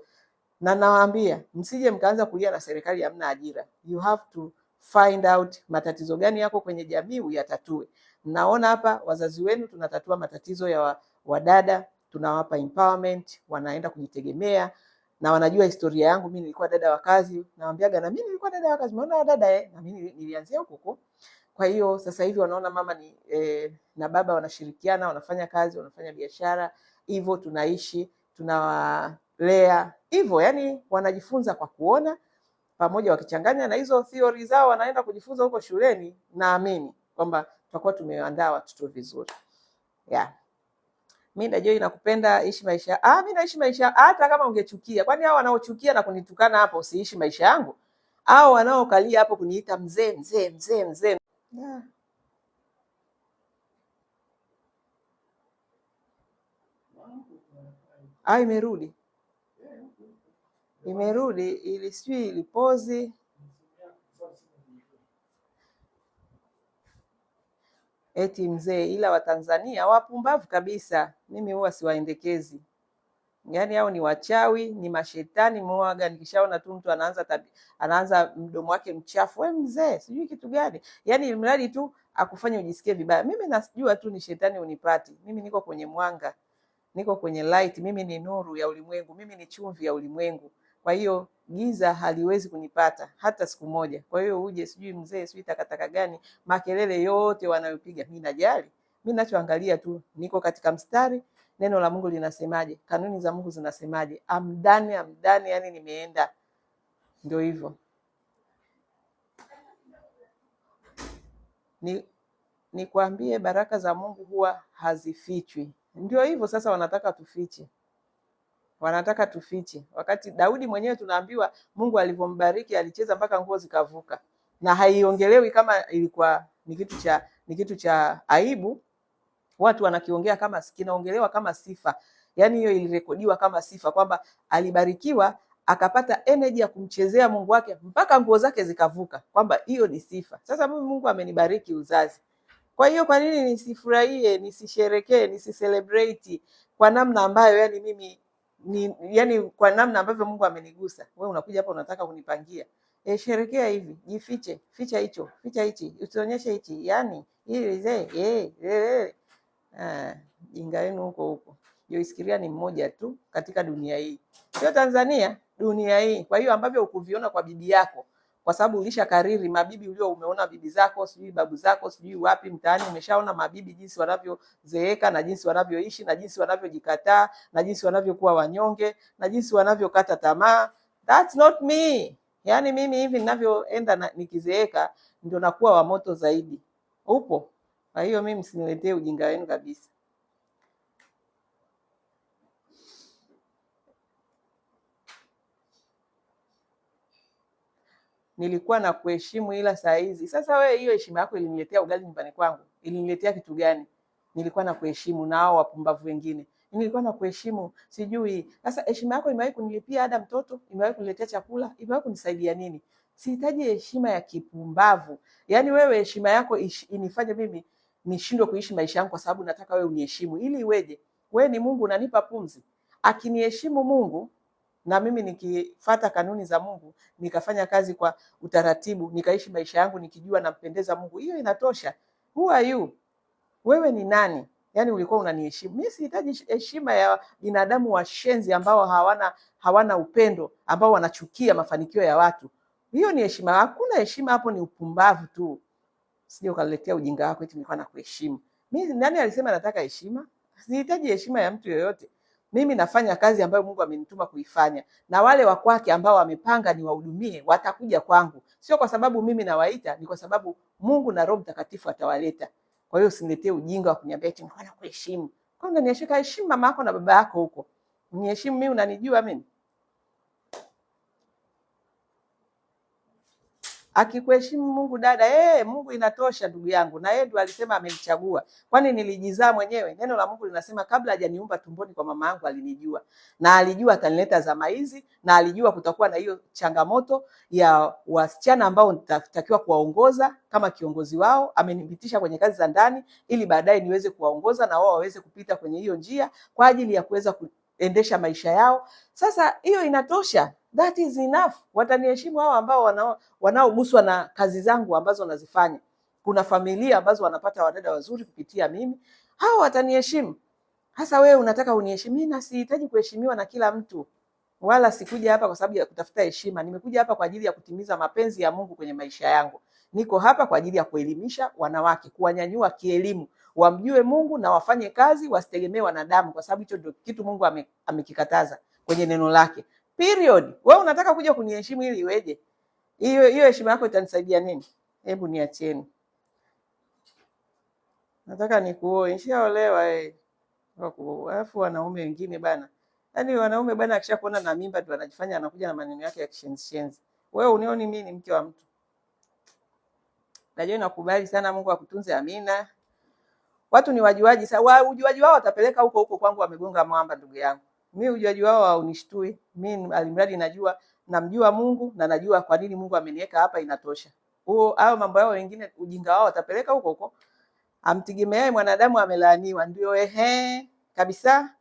na nawaambia msije mkaanza kulia na serikali hamna ajira. You have to find out matatizo gani yako kwenye jamii uyatatue. Naona hapa wazazi wenu tunatatua matatizo ya wadada, tunawapa empowerment, wanaenda kujitegemea na wanajua historia yangu. Mimi nilikuwa dada wa kazi, nawaambiaga na mimi nilikuwa dada wa kazi. Umeona dada na mimi nilianzia huko. Kwa hiyo sasa hivi wanaona mama na baba wanashirikiana, wanafanya kazi, wanafanya biashara, hivyo tunaishi, tunawalea hivyo, yani wanajifunza kwa kuona pamoja, wakichanganya na hizo theory zao wanaenda kujifunza huko shuleni. Naamini kwamba tutakuwa tumeandaa watoto vizuri. Mimi ndio nakupenda, ishi maisha. Mimi naishi maisha hata kama ungechukia. Kwani hao wanaochukia na kunitukana hapo usiishi maisha yangu? Hao wanaokalia hapo kuniita mzee. Imerudi ili sijui ilipozi. Eti mzee, ila Watanzania wapumbavu kabisa. Mimi huwa siwaendekezi. Yaani hao ni wachawi, ni mashetani mwaga. Nikishaona tu mtu anaanza mdomo wake mchafu, wewe mzee, sijui kitu gani. Yaani mradi tu akufanye ujisikie vibaya. Mimi nasijua tu ni shetani unipati. Mimi niko kwenye mwanga. Niko kwenye light. Mimi ni nuru ya ulimwengu. Mimi ni chumvi ya ulimwengu. Kwa hiyo giza haliwezi kunipata hata siku moja. Kwa hiyo uje sijui mzee, sijui takataka gani, makelele yote wanayopiga, mimi najali. Mimi ninachoangalia tu niko katika mstari, neno la Mungu linasemaje, kanuni za Mungu zinasemaje. Amdani, yani nimeenda. Ndio hivyo. Nikwambie baraka za Mungu huwa hazifichwi. Ndio hivyo sasa wanataka tufiche. Wakati Daudi mwenyewe tunaambiwa Mungu alivyombariki alicheza mpaka nguo zikavuka, na haiongelewi kama ilikuwa ni kitu cha aibu. Watu wanakiongea kama kinaongelewa kama sifa. Yaani hiyo ilirekodiwa kama sifa kwamba alibarikiwa akapata energy ya kumchezea Mungu wake mpaka nguo zake zikavuka, kwamba hiyo ni sifa. Sasa Mungu amenibariki uzazi. Kwa hiyo kwa nini nisifurahie, nisisherekee, nisicelebrate kwa namna ambayo yani mimi yani kwa namna ambavyo Mungu amenigusa. Wewe unakuja hapa unataka kunipangia. Sherekea hivi, jifiche, ficha hicho, ficha hichi, usionyeshe hichi. Yani jinga yenu huko. Joyce Kiria ni mmoja tu katika dunia hii. Sio Tanzania, dunia hii. Kwa hiyo ambavyo ukuviona kwa bibi yako, kwa sababu ulisha kariri mabibi umeona bibi zako, sijui babu zako, sijui wapi mtaani, umeshaona mabibi jinsi wanavyozeeka na jinsi wanavyoishi na jinsi wanavyojikataa na jinsi wanavyokuwa wanyonge na jinsi wanavyokata tamaa. That's not me. Yaani mimi hivi ninavyoenda nikizeeka ndio nakuwa wa moto zaidi. Upo. Kwa hiyo mimi msiniletee ujinga wenu kabisa. Nilikuwa na kuheshimu ila saa hizi. Sasa wewe hiyo heshima yako iliniletea ugali nyumbani kwangu. Iliniletea kitu gani? Nilikuwa na kuheshimu na hao wapumbavu wengine. Nilikuwa na kuheshimu sijui. Sasa heshima yako imewahi kunilipia ada mtoto? Imewahi kuniletea chakula? Imewahi kunisaidia nini? Sihitaji heshima ya kipumbavu. Yaani wewe heshima yako inifanye mimi nishindwe kuishi maisha yangu kwa sababu nataka wewe uniheshimu. Ili iweje? Wewe ni Mungu unanipa pumzi. Akiniheshimu Mungu na mimi nikifuata kanuni za Mungu, nikafanya kazi kwa utaratibu, nikaishi maisha yangu nikijua nampendeza Mungu, hiyo inatosha. Who are you? Wewe ni nani? Yaani ulikuwa unaniheshimu. Mimi sihitaji heshima ya binadamu washenzi ambao hawana upendo, ambao wanachukia mafanikio ya watu. Hiyo ni heshima? Hakuna heshima hapo, ni upumbavu tu. Sije ukaletea ujinga wako eti nilikuwa nakuheshimu. Mimi nani alisema nataka heshima? Sihitaji heshima ya mtu yoyote. Mimi nafanya kazi ambayo Mungu amenituma kuifanya, na wale wa kwake ambao wamepanga niwahudumie watakuja kwangu, sio kwa sababu mimi nawaita, ni kwa sababu Mungu na Roho Mtakatifu atawaleta. Kwa hiyo usiniletee ujinga wa kuniambia eti nilikuwa nakuheshimu. Kwanza niheshimu, heshimu mama yako na baba yako huko. Niheshimu mimi, unanijua mimi? Akikuheshimu Mungu dada, Mungu inatosha ndugu yangu, na yeye ndo alisema amenichagua. Kwani nilijizaa mwenyewe? Neno la Mungu linasema kabla hajaniumba tumboni kwa mama yangu alinijua, na alijua atanileta zama hizi, na alijua kutakuwa na hiyo changamoto ya wasichana ambao nitatakiwa kuwaongoza kama kiongozi wao. Amenipitisha kwenye kazi za ndani ili baadaye niweze kuwaongoza na wao waweze kupita kwenye hiyo njia kwa ajili ya kuweza kuendesha maisha yao. Sasa hiyo inatosha. That is enough. Wataniheshimu hao ambao wanaoguswa na kazi zangu ambazo nazifanya. Kuna familia ambazo wanapata wadada wazuri kupitia mimi, hao wataniheshimu. Hasa wewe unataka uniheshimu? Mimi na sihitaji kuheshimiwa na kila mtu, wala sikuja hapa kwa sababu ya kutafuta heshima. Nimekuja hapa kwa ajili ya kutimiza mapenzi ya Mungu kwenye maisha yangu. Niko hapa kwa ajili ya kuelimisha wanawake, kuwanyanyua kielimu, wamjue Mungu na wafanye kazi, wasitegemee wanadamu, kwa sababu hicho ndio kitu Mungu amekikataza kwenye neno lake. Period. Wewe unataka kuja kuniheshimu ili iweje? Hiyo heshima yako itanisaidia nini? Hebu niacheni. Nataka nikuoe, nishaolewa alafu wanaume wengine bana. Yaani wanaume bana akishakuona na mimba ndio anajifanya anakuja na maneno yake ya kishenzi. Wewe unioni mimi ni mke wa mtu? Najua nakubali sana, Mungu akutunze, amina. Watu ni wajuaji, ujuaji wao watapeleka huko huko, kwangu wamegonga mwamba ndugu yangu. Mimi ujuaji wao haunishtui. Mimi alimradi najua, namjua Mungu na najua kwa nini Mungu ameniweka hapa, inatosha. Hao mambo yao wengine, ujinga wao watapeleka huko huko. Amtegemeaye mwanadamu amelaaniwa. Ndio kabisa.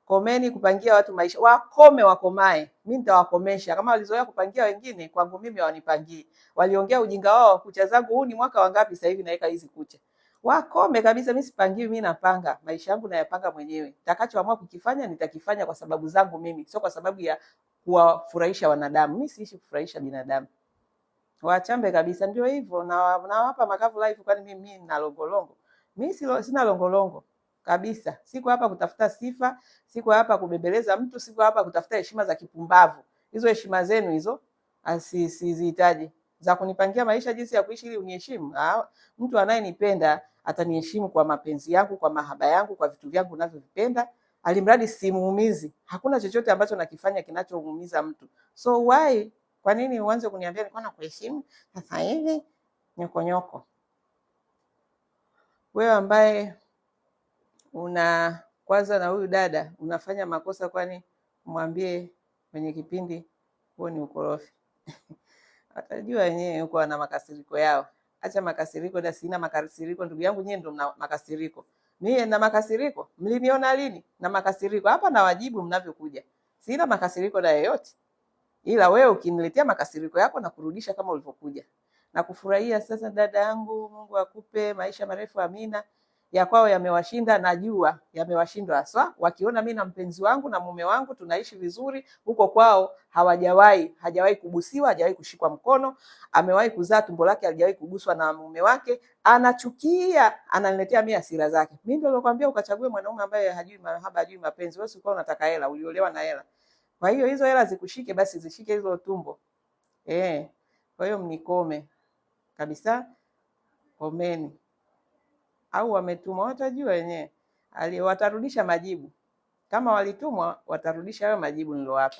Komeni kupangia watu maisha. Wakome wakomae. Mimi nitawakomesha. Kama walizoea kupangia wengine, kwangu mimi hawanipangii. Waliongea ujinga wao, kucha zangu. Huu ni mwaka wangapi sasa hivi naweka hizi kucha? Wakome kabisa, mimi sipangiwi, mimi napanga. Maisha yangu nayapanga mwenyewe. Nitakachoamua kukifanya nitakifanya kwa sababu zangu mimi, sio kwa sababu ya kuwafurahisha wanadamu. Mimi siishi kufurahisha binadamu. Wachambe kabisa, ndio hivyo. Na wapa makavu live, kwani mimi nina longolongo? Mimi sina longolongo kabisa. Siko hapa kutafuta sifa, siko hapa kubembeleza mtu, siko hapa kutafuta heshima za kipumbavu. Hizo heshima zenu hizo asizihitaji. Za kunipangia maisha jinsi ya kuishi ili uniheshimu. Mtu anayenipenda ataniheshimu kwa mapenzi yangu, kwa mahaba yangu, kwa vitu vyangu ninavyovipenda, alimradi simuumizi. Hakuna chochote ambacho nakifanya kinachomuumiza mtu. So why? Kwa nini uanze kuniambia nilikuwa nakuheshimu sasa hivi nyokonyoko? Wewe ambaye kwanza na huyu dada unafanya makosa, kwani mwambie kwenye kipindi huo ni ukorofi. Watajua wenyewe huko wana makasiriko yao. Acha makasiriko, na sina makasiriko ndugu yangu, nyewe ndio mna makasiriko. Mimi na makasiriko? Mliniona lini na makasiriko? Hapa na wajibu mnavyokuja. Sina makasiriko na yeyote. Ila wewe ukiniletea makasiriko yako na kurudisha kama ulivyokuja. Na kufurahia sasa dada yangu, Mungu akupe maisha marefu, amina. Ya kwao yamewashinda, najua yamewashindwa haswa. Wakiona mimi na mpenzi wangu na mume wangu tunaishi vizuri, huko kwao hajawahi kubusiwa, hajawahi kushikwa mkono, amewahi kuzaa, tumbo lake halijawahi kuguswa na mume wake, anachukia, ananiletea mimi hasira zake. Mimi ndio nilikwambia ukachague mwanaume ambaye hajui mahaba, hajui mapenzi. Wewe ulikuwa unataka hela, uliolewa na hela. Kwa hiyo hizo hela zikushike, basi zishike hizo tumbo. Kwa hiyo mnikome kabisa, komeni. Au wametumwa, watajua wenyewe. Watarudisha majibu. Kama walitumwa, watarudisha hayo majibu nilowapa.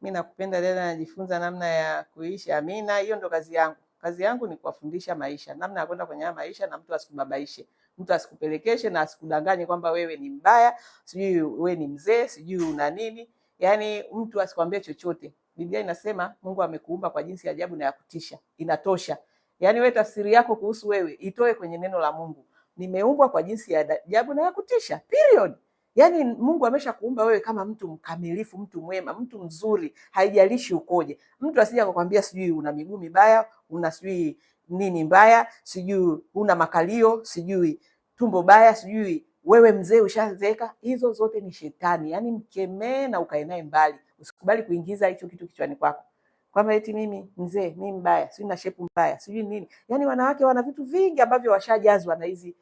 Mimi nakupenda dada, najifunza namna ya kuishi, amina. Hiyo ndo kazi yangu. Kazi yangu ni kuwafundisha maisha, namna ya kwenda kwenye maisha, na mtu asikubabaishe. Mtu asikupelekeshe na asikudanganye kwamba wewe ni mbaya, sijui wewe ni mzee, sijui una nini. Yaani mtu asikwambie chochote. Biblia inasema Mungu amekuumba kwa jinsi ya ajabu na ya kutisha. Inatosha. Yaani wewe tafsiri yako kuhusu wewe itoe kwenye neno la Mungu. Nimeumbwa kwa jinsi ya ajabu na ya kutisha. Period. Yaani Mungu ameshakuumba wewe kama mtu mkamilifu, mtu mwema, mtu mzuri, haijalishi ukoje. Mtu asije akakwambia sijui una miguu mibaya, una sijui nini mbaya, sijui una makalio, sijui tumbo baya, sijui wewe mzee ushazeeka. Hizo zote ni shetani. Yaani mkemee na ukae naye mbali. Usikubali kuingiza hicho kitu kichwani kwako. Kwamba eti mimi mzee, mimi mbaya, sijui na shepu mbaya, sijui nini. Yaani wanawake wana vitu vingi ambavyo washajazwa na hizi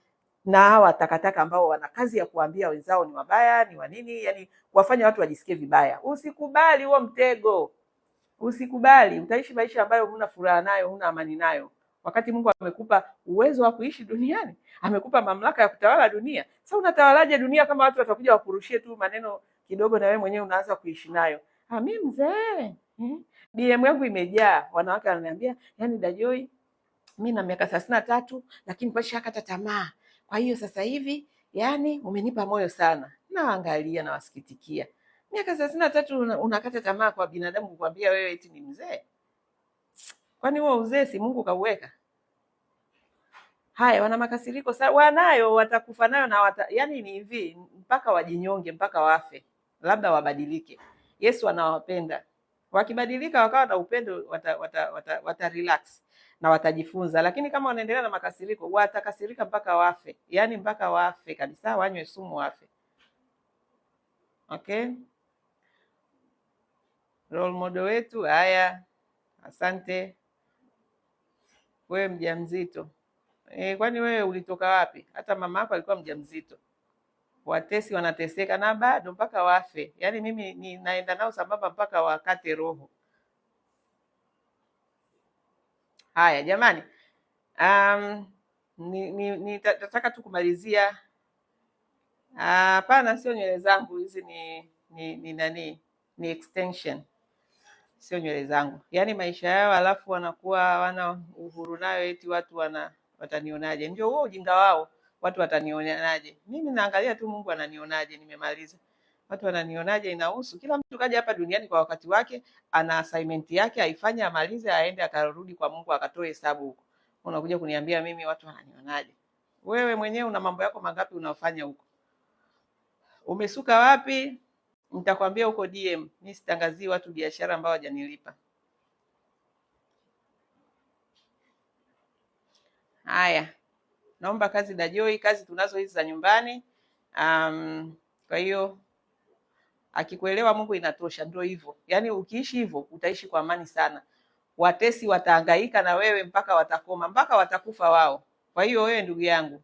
na hawa takataka ambao wana kazi ya kuambia wenzao ni wabaya, ni wanini, yani kuwafanya watu wajisikie vibaya. Usikubali huo mtego, usikubali. Utaishi maisha ambayo huna furaha nayo, huna amani nayo, wakati Mungu amekupa uwezo wa kuishi duniani, amekupa mamlaka ya kutawala dunia. Sasa unatawalaje dunia kama watu watakuja wakurushie tu maneno kidogo na wewe mwenyewe unaanza kuishi nayo? Mimi mzee, DM yangu imejaa wanawake wananiambia, yani Dajoi, mimi na miaka 33 lakini kwa shakata tamaa. Kwa hiyo sasa hivi yani umenipa moyo sana. Naangalia na wasikitikia. Miaka 33 unakata tamaa kwa binadamu kukwambia wewe eti ni mzee? Kwani huo uzee si Mungu kauweka? Haya, wana makasiriko sana, wanayo, watakufa nayo na yani ni hivi mpaka wajinyonge, mpaka wafe, labda wabadilike. Yesu anawapenda. Wakibadilika wakawa na upendo, wata relax na watajifunza, lakini kama wanaendelea na makasiriko watakasirika mpaka wafe, yani mpaka wafe kabisa, wanywe sumu wafe. Okay, role model wetu. Haya, asante. Wewe mjamzito, kwani wewe ulitoka wapi? Hata mama yako alikuwa mjamzito. Watesi wanateseka na bado mpaka wafe, yani mimi ninaenda nao sambamba mpaka wakate roho. Haya jamani, nitataka tu kumalizia. Hapana, sio nywele zangu hizi, ni nani, ni extension, sio nywele zangu. Yani maisha yao, alafu wanakuwa hawana uhuru nayo, eti watu watanionaje? Ndio huo ujinga wao, watu watanionaje? Mimi naangalia tu Mungu ananionaje, nimemaliza. Watu wananionaje inahusu kila mtu. Kaja hapa duniani kwa wakati wake, ana assignment yake, aifanye, amalize, aende, akarudi kwa Mungu akatoe hesabu huko. Unakuja kuniambia mimi watu wananionaje? Wewe mwenyewe una mambo yako mangapi unaofanya huko? Umesuka wapi? Nitakwambia huko DM. Mimi sitangazii watu biashara ambao hawajanilipa. Haya, naomba kazi Dajoi, kazi tunazo hizi za nyumbani. Kwa hiyo akikuelewa Mungu inatosha, ndio hivyo. Yaani ukiishi hivyo utaishi kwa amani sana. Watesi watahangaika na wewe mpaka watakoma, mpaka watakufa wao. Kwa hiyo wewe ndugu yangu,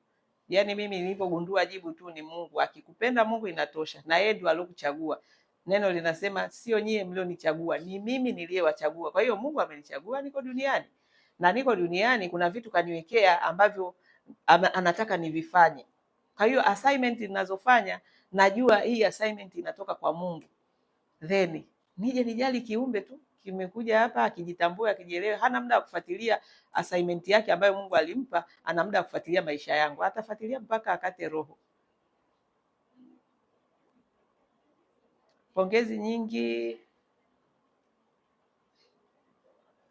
yaani mimi nilipogundua jibu tu ni Mungu. Akikupenda Mungu inatosha, na yeye ndiye aliyokuchagua. Neno linasema sio nyie mlionichagua, ni mimi niliyewachagua. Kwa hiyo Mungu amenichagua, niko duniani. Na niko duniani kuna vitu kaniwekea ambavyo anataka nivifanye. Kwa hiyo assignment ninazofanya, najua hii assignment inatoka kwa Mungu. Then nije nijali kiumbe tu kimekuja hapa, akijitambua, akijielewa, hana muda wa kufuatilia assignment yake ambayo Mungu alimpa, ana muda wa kufuatilia maisha yangu. Atafuatilia mpaka akate roho. Pongezi nyingi.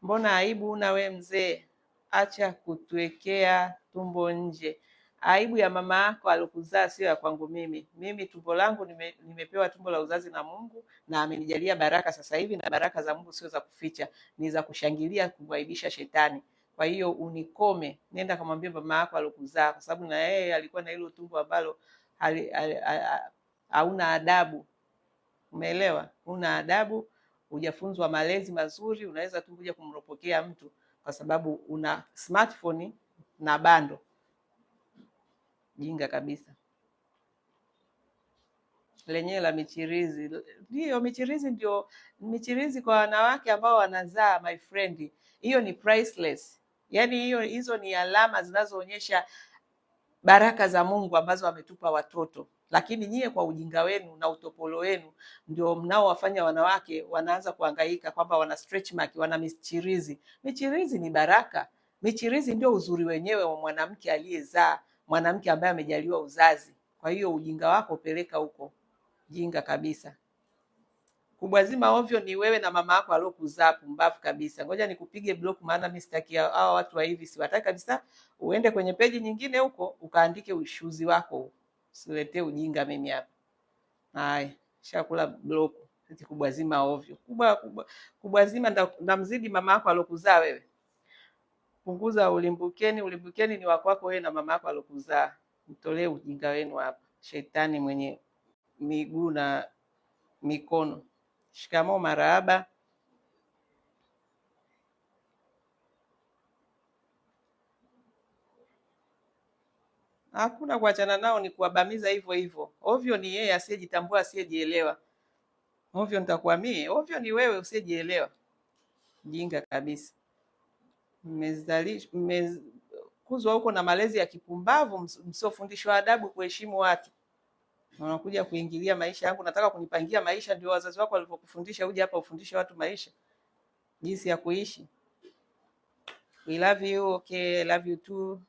Mbona aibu una we mzee? Acha kutuwekea tumbo nje. Aibu ya mama yako alokuzaa sio ya kwangu mimi. Mimi tumbo langu nimepewa tumbo la uzazi na Mungu, na amenijalia baraka sasa hivi, na baraka za Mungu sio za kuficha, ni za kushangilia, kumwaibisha shetani. Kwa hiyo unikome, nenda kamwambie mama yako alokuzaa, kwa sababu na yeye alikuwa na hilo tumbo ambalo hauna adabu. Umeelewa? Una adabu, hujafunzwa malezi mazuri, unaweza tu kuja kumropokea mtu kwa sababu una smartphone na bando. Jinga kabisa. Lenyewe la michirizi. Ndio michirizi, ndio michirizi kwa wanawake ambao wanazaa, my friend. Hiyo ni priceless. Yaani hizo ni alama zinazoonyesha baraka za Mungu ambazo ametupa watoto. Lakini nyie kwa ujinga wenu na utopolo wenu ndio mnaowafanya wanawake wanaanza kuhangaika kwamba wana stretch mark, wana michirizi. Michirizi ni baraka. Michirizi ndio uzuri wenyewe wa mwanamke aliyezaa, mwanamke ambaye amejaliwa uzazi. Kwa hiyo ujinga wako peleka huko. Jinga kabisa. Kubwa zima ovyo ni wewe na mama yako aliyokuzaa, pumbavu kabisa. Ngoja nikupige block, maana mimi sitaki hao watu wa hivi, siwataki kabisa. Uende kwenye peji nyingine huko ukaandike ushuzi wako. Usiletee ujinga mimi hapa. Haya, shakula block. Sisi kubwa zima ovyo. Kubwa zima ndamzidi mama yako aliyokuzaa wewe. Punguza ulimbukeni, ulimbukeni ni wako wako wewe na mama yako aliyokuzaa. Mtolee ujinga wenu hapa. Shetani mwenye miguu na mikono. Shikamoo marahaba. Hakuna kuachana nao, ni kuwabamiza hivyo hivyo. Ovyo ni yeye asiyejitambua, asiyejielewa. Ovyo nitakuwa mie? Ovyo ni wewe usiyejielewa. Jinga kabisa. Mmekuzwa huko na malezi ya kipumbavu, msiofundishwa adabu, kuheshimu watu. Unakuja kuingilia maisha yangu, nataka kunipangia maisha. Ndio wazazi wako walivyokufundisha uje hapa ufundishe watu maisha, jinsi ya kuishi. We love you. Okay, love you too.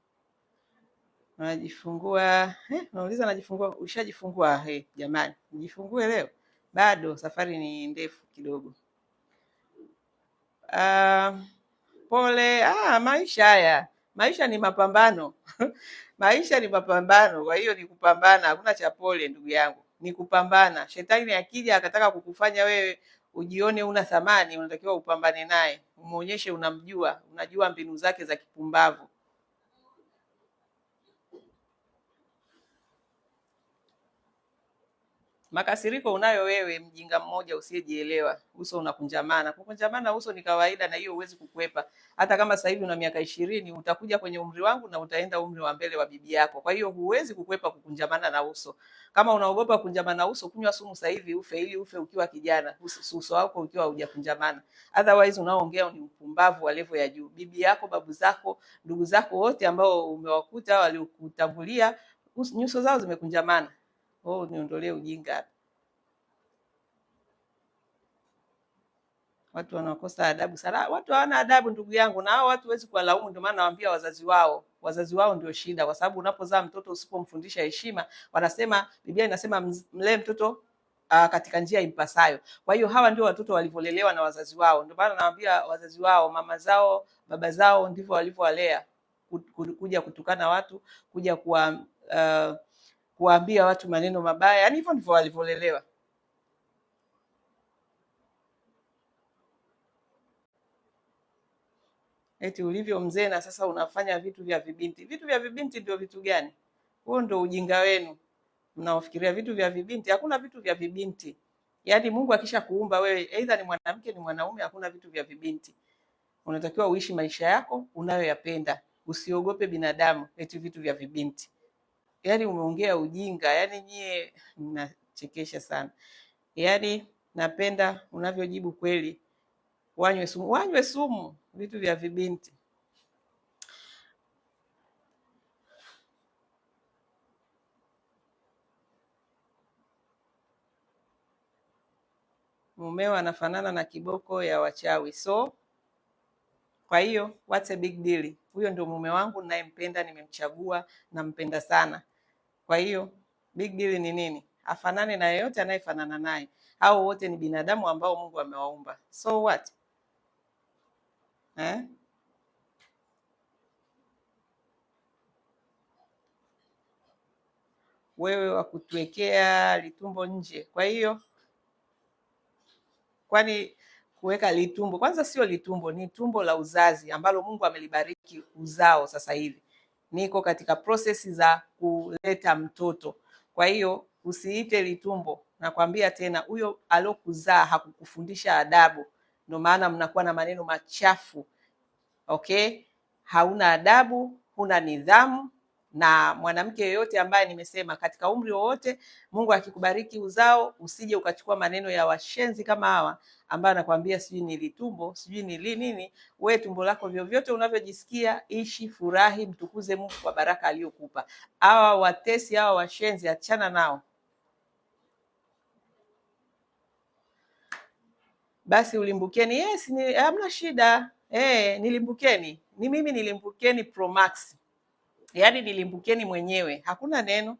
Najifungua nauliza, najifungua? Ushajifungua? Jamani, nijifungue leo? Bado, safari ni ndefu kidogo. Pole. Maisha haya, maisha ni mapambano maisha ni mapambano, kwa hiyo ni kupambana. Hakuna cha pole ndugu yangu, ni kupambana. Shetani akija akataka kukufanya wewe ujione una thamani, unatakiwa upambane naye, umuonyeshe unamjua, unajua mbinu zake za kipumbavu. Makasiriko unayo wewe, mjinga mmoja usiyejielewa. Uso unakunjamana. Kukunjamana uso ni kawaida, na hiyo huwezi kukwepa. Hata kama sasa hivi una miaka 20, utakuja kwenye umri wangu na utaenda umri wa mbele wa bibi yako. Kwa hiyo huwezi kukwepa kukunjamana na uso. Kama unaogopa kukunjamana na uso, kunywa sumu sasa hivi ufe, ili ufe ukiwa kijana, uso wako ukiwa hujakunjamana. Otherwise unaoongea ni upumbavu wa level ya juu. Bibi yako, babu zako, ndugu zako wote ambao umewakuta waliokutangulia, nyuso zao zimekunjamana. Niondolee ujinga. Watu wanakosa adabu sana. Watu hawana adabu ndugu yangu, na hao watu huwezi kuwalaumu. Ndio maana nawaambia wazazi wao ndio shida, kwa sababu unapozaa mtoto usipomfundisha heshima, wanasema, Biblia inasema mlee mtoto katika njia impasayo. Kwa hiyo hawa ndio watoto walivyolelewa na wazazi wao. Ndio maana nawaambia wazazi wao, mama zao, baba zao, ndivyo walivyowalea, kuja kutukana watu, kuja kuwaambia watu maneno mabaya. Yaani hivyo ndivyo walivyolelewa. Eti ulivyo mzee na sasa unafanya vitu vya vibinti. Vitu vya vibinti ndio vitu gani? Huo ndio ujinga wenu. Mnaofikiria vitu vya vibinti. Hakuna vitu vya vibinti. Yaani Mungu akisha kuumba wewe, aidha ni mwanamke ni mwanaume, hakuna vitu vya vibinti. Unatakiwa uishi maisha yako unayoyapenda. Usiogope binadamu, eti vitu vya vibinti. Yaani umeongea ujinga. Yaani nyie mnachekesha sana. Yaani napenda unavyojibu kweli. Wanywe sumu, vitu vya vibinti. Mumeo anafanana na kiboko ya wachawi. So kwa hiyo what's a big deal? Huyo ndio mume wangu ninayempenda, nimemchagua, nampenda sana. Kwa hiyo big deal ni nini? Afanane na yeyote anayefanana naye. Hao wote ni binadamu ambao Mungu amewaumba. So what? Wewe wa kutuwekea litumbo nje. Kwa hiyo kwani kuweka litumbo, kwanza sio litumbo, ni tumbo la uzazi ambalo Mungu amelibariki uzao. Sasa hivi niko katika prosesi za kuleta mtoto. Kwa hiyo usiite litumbo. Nakwambia tena, huyo alokuzaa hakukufundisha adabu, ndio maana mnakuwa na maneno machafu. Okay, hauna adabu, huna nidhamu. Na mwanamke yeyote ambaye nimesema katika umri wowote, Mungu akikubariki uzao, usije ukachukua maneno ya washenzi kama hawa ambao anakuambia sijui ni litumbo, sijui ni nini. Wewe tumbo lako vyovyote unavyojisikia, ishi, furahi, mtukuze Mungu kwa baraka aliyokupa. Hawa watesi, hawa washenzi, achana nao. Basi ulimbukeni. Yes, hamna shida. Nilimbukeni. Ni mimi nilimbukeni Pro Max. Yaani nilimbukeni mwenyewe. Hakuna neno.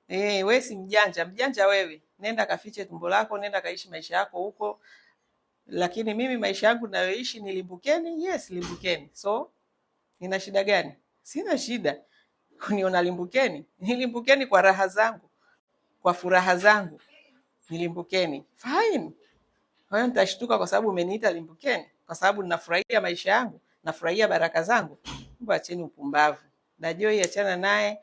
Wewe si mjanja. Mjanja wewe. Nenda kafiche tumbo lako, nenda kaishi maisha yako huko. Lakini mimi maisha yangu nayoishi nilimbukeni. Yes, limbukeni. So, nina shida gani? Sina shida. Uniona limbukeni? Nilimbukeni kwa raha zangu. Kwa furaha zangu. Nilimbukeni. Fine. Kwa hiyo nitashtuka kwa sababu umeniita limbukeni? Kwa sababu ninafurahia maisha yangu, nafurahia baraka zangu? Acheni upumbavu. Na Joy achana naye.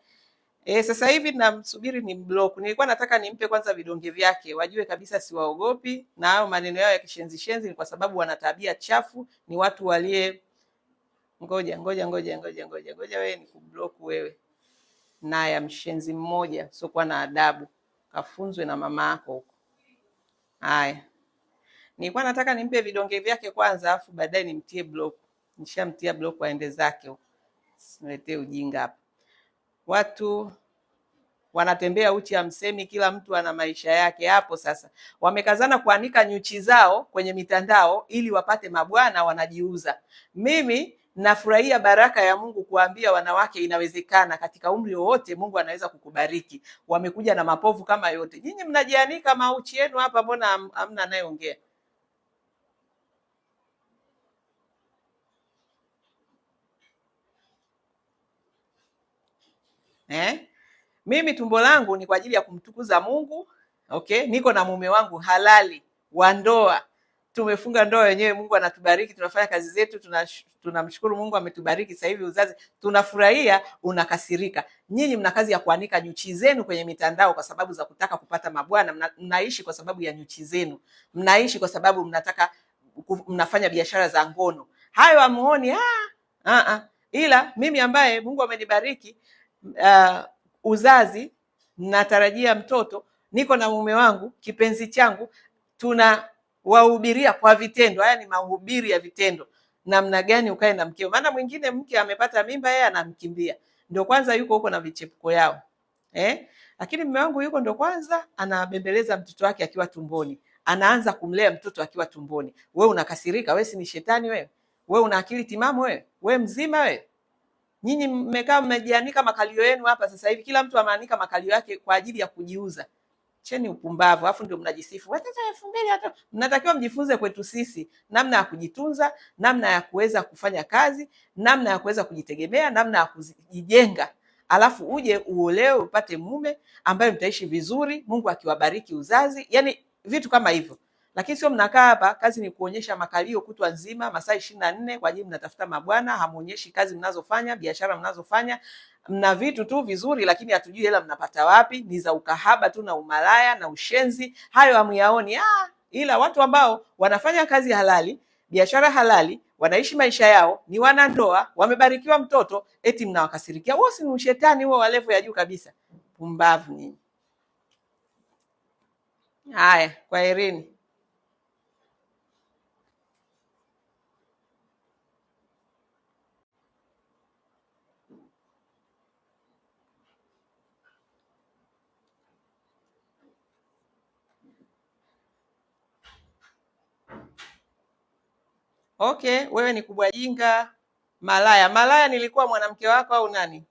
Sasa hivi namsubiri ni block. Nilikuwa nataka nimpe kwanza vidonge vyake, wajue kabisa siwaogopi, na hao maneno yao ya kishenzi shenzi ni kwa sababu wana tabia chafu, ni watu walie. Ngoja wewe ni kublock wewe. Naya mshenzi mmoja siokuwa na adabu, kafunzwe na mama yako huko. Haya, nilikuwa nataka nimpe vidonge vyake kwanza, afu baadaye nimtie block. Nishamtia block, aende zake huko, siletee ujinga hapa. Watu wanatembea uchi hamsemi, kila mtu ana maisha yake. Hapo sasa wamekazana kuanika nyuchi zao kwenye mitandao ili wapate mabwana, wanajiuza. Mimi nafurahia baraka ya Mungu kuambia wanawake inawezekana, katika umri wowote Mungu anaweza kukubariki. Wamekuja na mapovu kama yote, nyinyi mnajianika mauchi yenu hapa, mbona hamna anayeongea? Mimi tumbo langu ni kwa ajili ya kumtukuza Mungu. Okay, niko na mume wangu halali wa ndoa, tumefunga ndoa wenyewe, Mungu anatubariki, tunafanya kazi zetu, tunamshukuru Mungu ametubariki sasa hivi uzazi, tunafurahia. Unakasirika. Nyinyi mna kazi ya kuanika nyuchi zenu kwenye mitandao kwa sababu za kutaka kupata mabwana. Mnaishi kwa sababu ya nyuchi zenu, mnaishi kwa sababu mnafanya biashara za ngono. Hayo amuoni? Ila mimi ambaye Mungu amenibariki uzazi, natarajia mtoto, niko na mume wangu kipenzi changu, tunawahubiria kwa vitendo. Haya ni mahubiri ya vitendo, namna gani ukae na mkeo. Maana mwingine mke amepata mimba, yeye anamkimbia, ndio kwanza yuko huko na vichepuko yao lakini mume wangu yuko ndo kwanza anabembeleza mtoto wake akiwa tumboni, anaanza kumlea mtoto akiwa tumboni. We unakasirika? We si ni shetani wewe? We una akili timamu wewe? We mzima wewe? Nyinyi mmekaa mmejianika makalio yenu hapa sasa hivi, kila mtu amaanika makalio yake kwa ajili ya kujiuza. Cheni upumbavu, afu ndio mnajisifu watoto 2000. Mnatakiwa mjifunze kwetu sisi namna ya kujitunza, namna ya kuweza kufanya kazi, namna ya kuweza kujitegemea, namna ya kujijenga, alafu uje uolewe upate mume ambaye mtaishi vizuri, Mungu akiwabariki uzazi, yani vitu kama hivyo. Lakini sio mnakaa hapa, kazi ni kuonyesha makalio kutwa nzima, masaa 24 kwa ajili mnatafuta mabwana, hamuonyeshi kazi mnazofanya, biashara mnazofanya. Mna vitu tu vizuri, lakini hatujui hela mnapata wapi, ni za ukahaba tu na umalaya na ushenzi. Hayo hamuyaoni. Ila watu ambao wanafanya kazi halali, biashara halali, wanaishi maisha yao, ni wanandoa, wamebarikiwa mtoto, eti mnawakasirikia. Wao si ushetani huo wa level ya juu kabisa. Pumbavu nyinyi. Haya, kwaherini. Okay, wewe ni kubwa jinga, malaya. Malaya nilikuwa mwanamke wako au nani?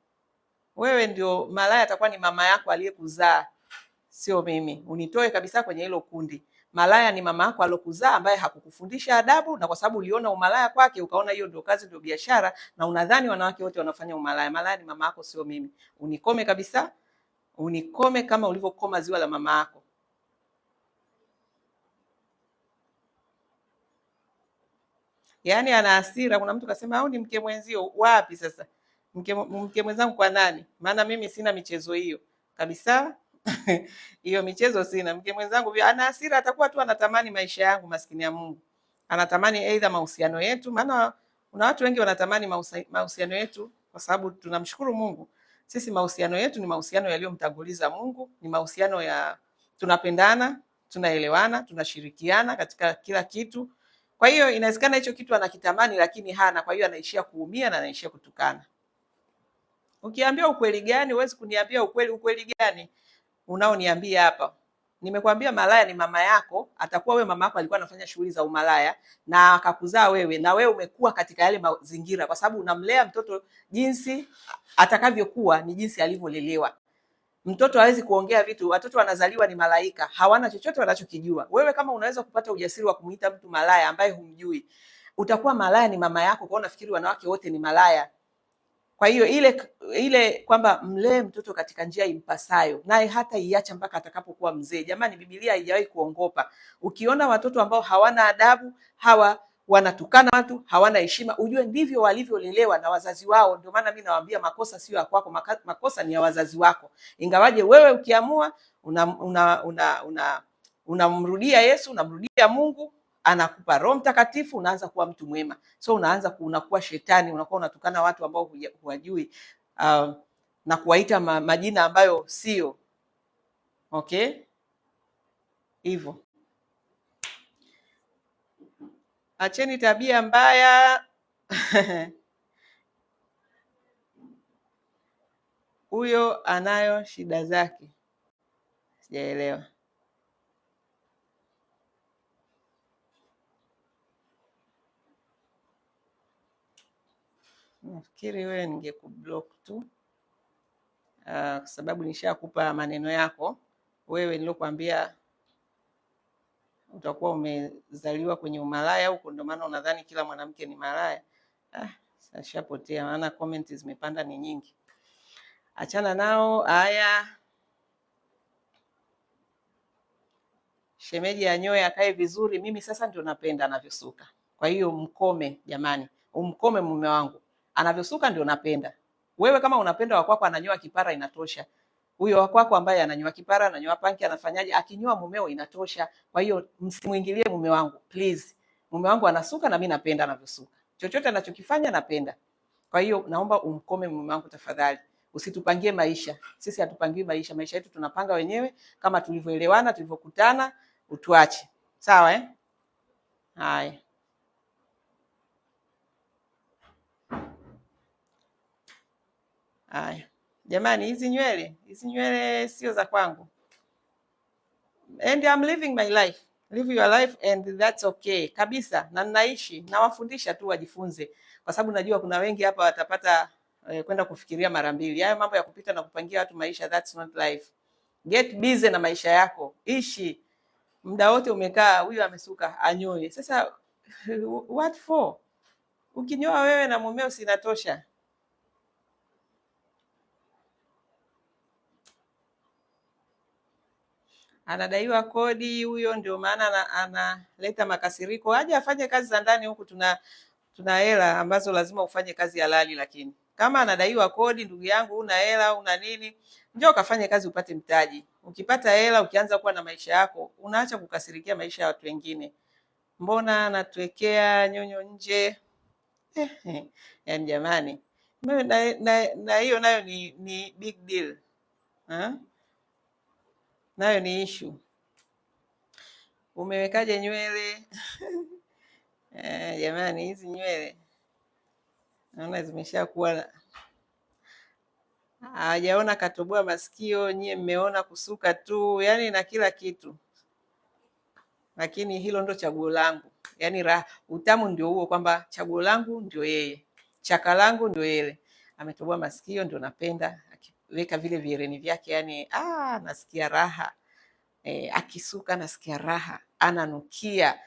Wewe ndio malaya, atakuwa ni mama yako aliyekuzaa, sio mimi. Unitoe kabisa kwenye hilo kundi. Malaya ni mama yako aliyokuzaa, ambaye hakukufundisha adabu, na kwa sababu uliona umalaya kwake ukaona hiyo ndio kazi, ndio biashara, na unadhani wanawake wote wanafanya umalaya. Malaya ni mama yako, sio mimi. Unikome kabisa, unikome kama ulivyokoma ziwa la mama yako. Yaani ana hasira. Kuna mtu kasema au ni mke mwenzio. Wapi sasa? Mke mwenzangu kwa nani? Maana mimi sina michezo hiyo kabisa. Hiyo michezo sina. Mke mwenzangu ana hasira, atakuwa tu anatamani maisha yangu, maskini ya Mungu. Anatamani aidha mahusiano yetu, maana kuna watu wengi wanatamani mahusiano yetu, kwa sababu tunamshukuru Mungu. Sisi mahusiano yetu ni mahusiano yaliyomtanguliza Mungu, ni mahusiano ya tunapendana, tunaelewana, tunashirikiana katika kila kitu. Kwa hiyo inawezekana hicho kitu anakitamani lakini hana, kwa hiyo anaishia kuumia na anaishia kutukana. Ukiambia ukweli gani? Huwezi kuniambia ukweli. Ukweli gani unaoniambia hapa? Nimekwambia malaya ni mama yako. Atakuwa wewe mama yako alikuwa anafanya shughuli za umalaya na akakuzaa wewe, na wewe umekuwa katika yale mazingira, kwa sababu unamlea mtoto jinsi atakavyokuwa ni jinsi alivyolelewa. Mtoto hawezi kuongea vitu. Watoto wanazaliwa ni malaika, hawana chochote wanachokijua. Wewe kama unaweza kupata ujasiri wa kumuita mtu malaya ambaye humjui, utakuwa malaya ni mama yako, kwa unafikiri wanawake wote ni malaya. Kwa hiyo ile kwamba mlee mtoto katika njia impasayo, naye hata iacha mpaka atakapokuwa mzee. Jamani, Biblia haijawahi kuongopa. Ukiona watoto ambao hawana adabu, wanatukana watu, hawana heshima, ujue ndivyo walivyolelewa na wazazi wao. Ndio maana mimi nawaambia makosa sio ya kwako, makosa ni ya wazazi wako. Ingawaje wewe ukiamua unamrudia Yesu, unamrudia Mungu, anakupa Roho Mtakatifu, unaanza kuwa mtu mwema. So unakuwa shetani, unakuwa unatukana watu ambao huwajui. na kuwaita majina ambayo sio. Okay, hivyo acheni tabia mbaya. Huyo anayo shida zake. Sijaelewa. Nafikiri wewe ningekublock tu, kwa sababu nishakupa maneno yako wewe nilokuambia utakuwa umezaliwa kwenye umalaya huko, ndio maana unadhani kila mwanamke ni malaya. Sashapotea, maana comment zimepanda ni nyingi. Achana nao. Haya, shemeji anyoe akae vizuri. Mimi sasa ndio napenda anavyosuka. Kwa hiyo mkome jamani, umkome mume wangu, anavyosuka ndio napenda. Wewe kama unapenda wakwako ananyoa kipara inatosha. Huyo wakwako ambaye ananyoa kipara, ananyoa panki, anafanyaje, akinyoa mumeo inatosha. Kwa hiyo msimuingilie mume wangu please. Mume wangu anasuka na mimi napenda anavyosuka. Chochote anachokifanya napenda. Kwa hiyo naomba umkome mume wangu tafadhali. Usitupangie maisha. Sisi hatupangiwi maisha. Maisha yetu tunapanga wenyewe kama tulivyoelewana, tulivyokutana, utuache. Sawa eh? Haya. Haya. Jamani, hizi nywele sio za kwangu. And I'm living my life. Live your life and that's okay. Kabisa. Na ninaishi, nawafundisha tu wajifunze. Kwa sababu najua kuna wengi hapa watapata kwenda kufikiria mara mbili. Hayo mambo ya kupita na kupangia watu maisha, that's not life. Get busy na maisha yako. Ishi. Muda wote umekaa huyu amesuka anyoe. Sasa what for? Ukinyoa wewe na mumeo sinatosha. Anadaiwa kodi huyo, ndio maana analeta makasiriko. Aje afanye kazi za ndani huku, tuna hela ambazo lazima ufanye kazi halali. Lakini kama anadaiwa kodi, ndugu yangu, una hela una nini, njoo kafanye kazi upate mtaji. Ukipata hela, ukianza kuwa na maisha yako, unaacha kukasirikia maisha ya watu wengine. Mbona anatuwekea nyonyo nje? Yaani jamani, na hiyo nayo ni big deal. Nayo ni issue. Umewekaje nywele? Jamani, hizi nywele naona zimeshakuwa, hajaona katoboa masikio, nyie mmeona kusuka tu, yani na kila kitu. Lakini hilo ndo chaguo langu. Yani utamu ndio huo, kwamba chaguo langu ndio yeye, chaka langu ndio yeye. Ametoboa masikio, ndio napenda. Akiweka vile viereni vyake, yani nasikia raha. Akisuka nasikia raha, ananukia.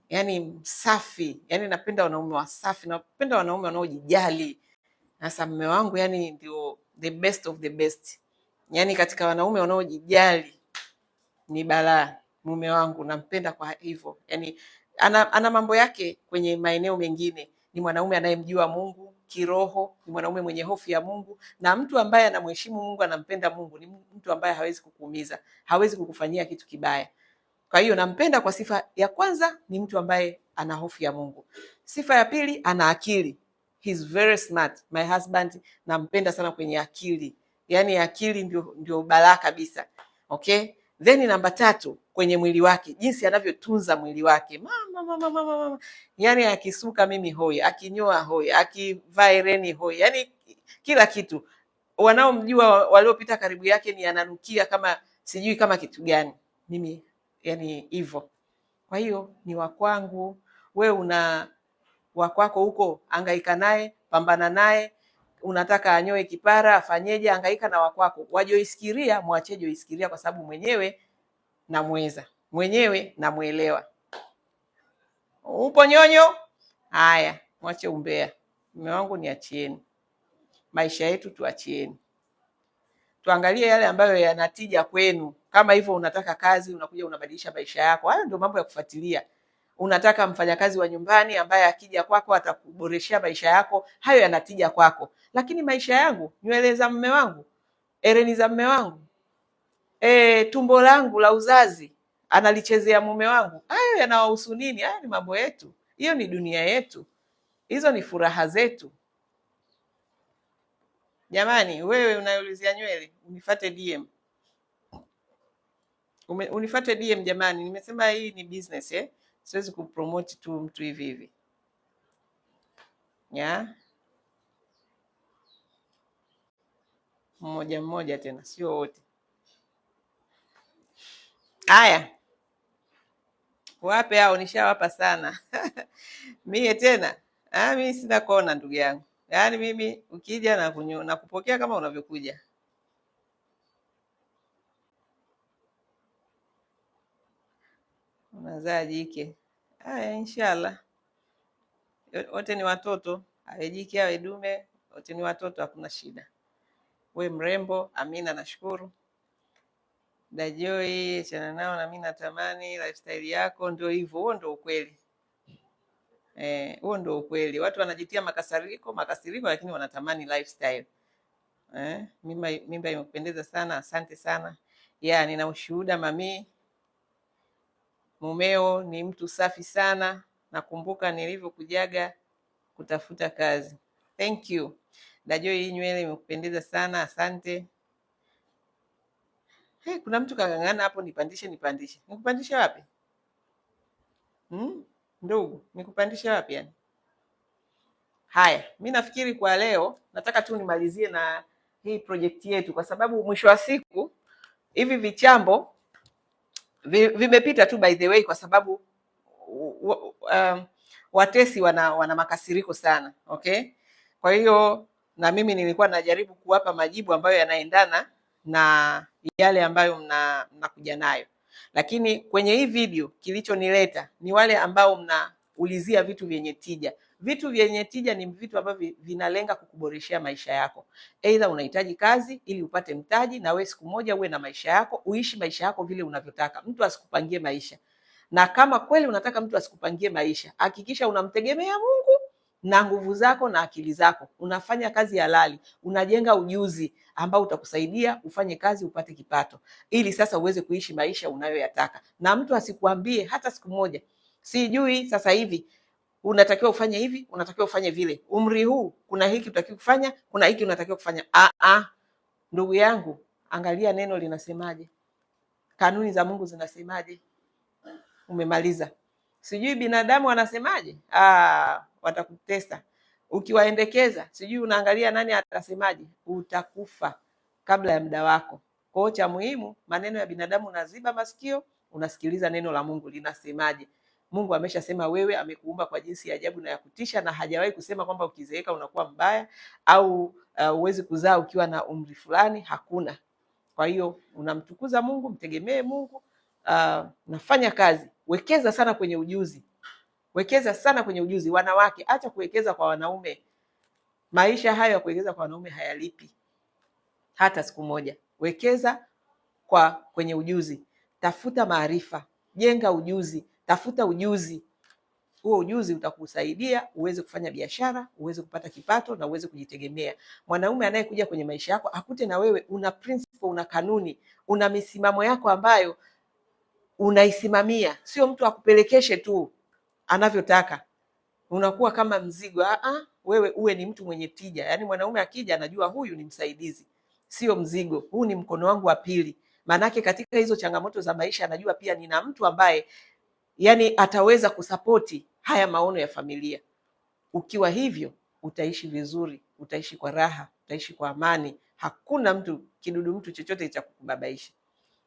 Yani msafi. Yani napenda wanaume wasafi, napenda wanaume wanaojijali. Sasa mume wangu yani ndio the best of the best. Yani katika wanaume wanaojijali ni balaa. Mume wangu nampenda kwa hivyo. Yani ana mambo yake kwenye maeneo mengine. Ni mwanaume anayemjua Mungu kiroho, ni mwanaume mwenye hofu ya Mungu, na mtu ambaye anamheshimu Mungu, anampenda Mungu, ni mtu ambaye hawezi kukuumiza, hawezi kukufanyia kitu kibaya. Kwa hiyo nampenda kwa sifa ya kwanza, ni mtu ambaye ana hofu ya Mungu. Sifa ya pili, ana akili. He's very smart. My husband nampenda sana kwenye akili. Yani akili ndio balaa kabisa. Okay? Then namba 3, kwenye mwili wake, jinsi anavyotunza mwili wake. Mama. Yani akisuka mimi hoi, akinyoa hoi, akivaa hereni hoi. Yani kila kitu. Wanaomjua waliopita karibu yake ni ananukia kama sijui kama kitu gani. Mimi yani hivyo. Kwa hiyo ni wakwangu. We una wakwako huko, hangaika naye, pambana naye. Unataka anyoe kipara, afanyeje, hangaika na wakwako. Wajoisikiria, muache joisikiria, kwa sababu mwenyewe namweza, mwenyewe namuelewa. Upo nyonyo? Haya, mwache umbea. Mume wangu niachieni. Maisha yetu tuachieni. Tuangalie yale ambayo yanatija kwenu. Kama hivyo unataka kazi, unakuja unabadilisha maisha yako. Hayo ndio mambo ya kufuatilia. Unataka mfanyakazi wa nyumbani ambaye akija kwako atakuboreshea maisha yako, hayo yanatija kwako. Lakini maisha yangu, nywele za mume wangu, hereni za mume wangu, tumbo langu la uzazi analichezea mume wangu, hayo yanawahusu nini? Haya ni mambo yetu. Hiyo ni dunia yetu. Hizo ni furaha zetu. Jamani, wewe unayeulizia nywele unifuate DM. Unifuate DM jamani, nimesema hii ni business siwezi kupromote tu mtu hivi hivi. Ya? Mmoja mmoja tena, sio wote. Haya. Wape hao, nishawapa sana. Mie tena. Mimi sina kona ndugu yangu. Yaani mimi ukija na kupokea kama unavyokuja. Unazaa jike. Haya, inshallah. Wote ni watoto, awe jike awe dume, wote ni watoto, hakuna shida. We mrembo, Amina nashukuru. Dajoi chana nao na mimi natamani lifestyle yako ndio hivyo, huo ndio ukweli. Huo ndio ukweli. Watu wanajitia makasiriko lakini wanatamani lifestyle. Mimba imekupendeza sana, asante sana. Nina ushuhuda mami. Mumeo ni mtu safi sana. Nakumbuka nilivyokujaga kutafuta kazi. Thank you. Dajoi, hii nywele imekupendeza sana, asante. Kuna mtu kang'ang'ana hapo nipandishe. Nikupandishe wapi? Ndugu, nikupandishe wapi yani? Haya, mi nafikiri kwa leo nataka tu nimalizie na hii project yetu, kwa sababu mwisho wa siku hivi vichambo vimepita tu by the way, kwa sababu watesi wana makasiriko sana. Okay, kwa hiyo na mimi nilikuwa najaribu kuwapa majibu ambayo yanaendana na yale ambayo mnakuja nayo, lakini kwenye hii video kilichonileta ni wale ambao mnaulizia vitu vyenye tija. Vitu vyenye tija ni vitu ambavyo vinalenga kukuboreshea maisha yako. Aidha unahitaji kazi ili upate mtaji, na wewe siku moja uwe na maisha yako, uishi maisha yako vile unavyotaka, mtu asikupangie maisha. Na kama kweli unataka mtu asikupangie maisha, hakikisha unamtegemea Mungu na nguvu zako na akili zako, unafanya kazi halali, unajenga ujuzi ambao utakusaidia ufanye kazi upate kipato, ili sasa uweze kuishi maisha unayoyataka. Na mtu asikuambie hata siku moja, sijui sasa hivi unatakiwa ufanye hivi, unatakiwa ufanye vile, umri huu kuna hiki unatakiwa kufanya, kuna hiki unatakiwa kufanya. Ndugu yangu, angalia neno linasemaje, kanuni za Mungu zinasemaje. Umemaliza. Sijui binadamu wanasemaje, watakutesa. Ukiwaendekeza sijui unaangalia nani atasemaje, utakufa kabla ya muda wako. Kwa hiyo cha muhimu, maneno ya binadamu unaziba masikio, unasikiliza neno la Mungu linasemaje. Mungu ameshasema wewe amekuumba kwa jinsi ya ajabu na ya kutisha, na hajawahi kusema kwamba ukizeeka unakuwa mbaya au uwezi kuzaa ukiwa na umri fulani, hakuna. Kwa hiyo unamtukuza Mungu, mtegemee Mungu, nafanya kazi, wekeza sana kwenye ujuzi. Wekeza sana kwenye ujuzi. Wanawake, acha kuwekeza kwa wanaume. Maisha hayo ya kuwekeza kwa wanaume hayalipi hata siku moja. Wekeza kwenye ujuzi. Tafuta maarifa, jenga ujuzi, tafuta ujuzi. Huo ujuzi utakusaidia uweze kufanya biashara, uweze kupata kipato na uweze kujitegemea. Mwanaume anayekuja kwenye maisha yako akute na wewe una principle, una kanuni, una misimamo yako ambayo unaisimamia. Sio mtu akupelekeshe tu anavyotaka, unakuwa kama mzigo. Wewe uwe ni mtu mwenye tija. Yaani mwanaume akija anajua huyu ni msaidizi, sio mzigo. Huu ni mkono wangu wa pili. Maanake katika hizo changamoto za maisha anajua pia nina mtu ambaye yani ataweza kusapoti haya maono ya familia. Ukiwa hivyo utaishi vizuri, utaishi kwa raha, utaishi kwa amani. Hakuna mtu chochote cha kukubabaisha.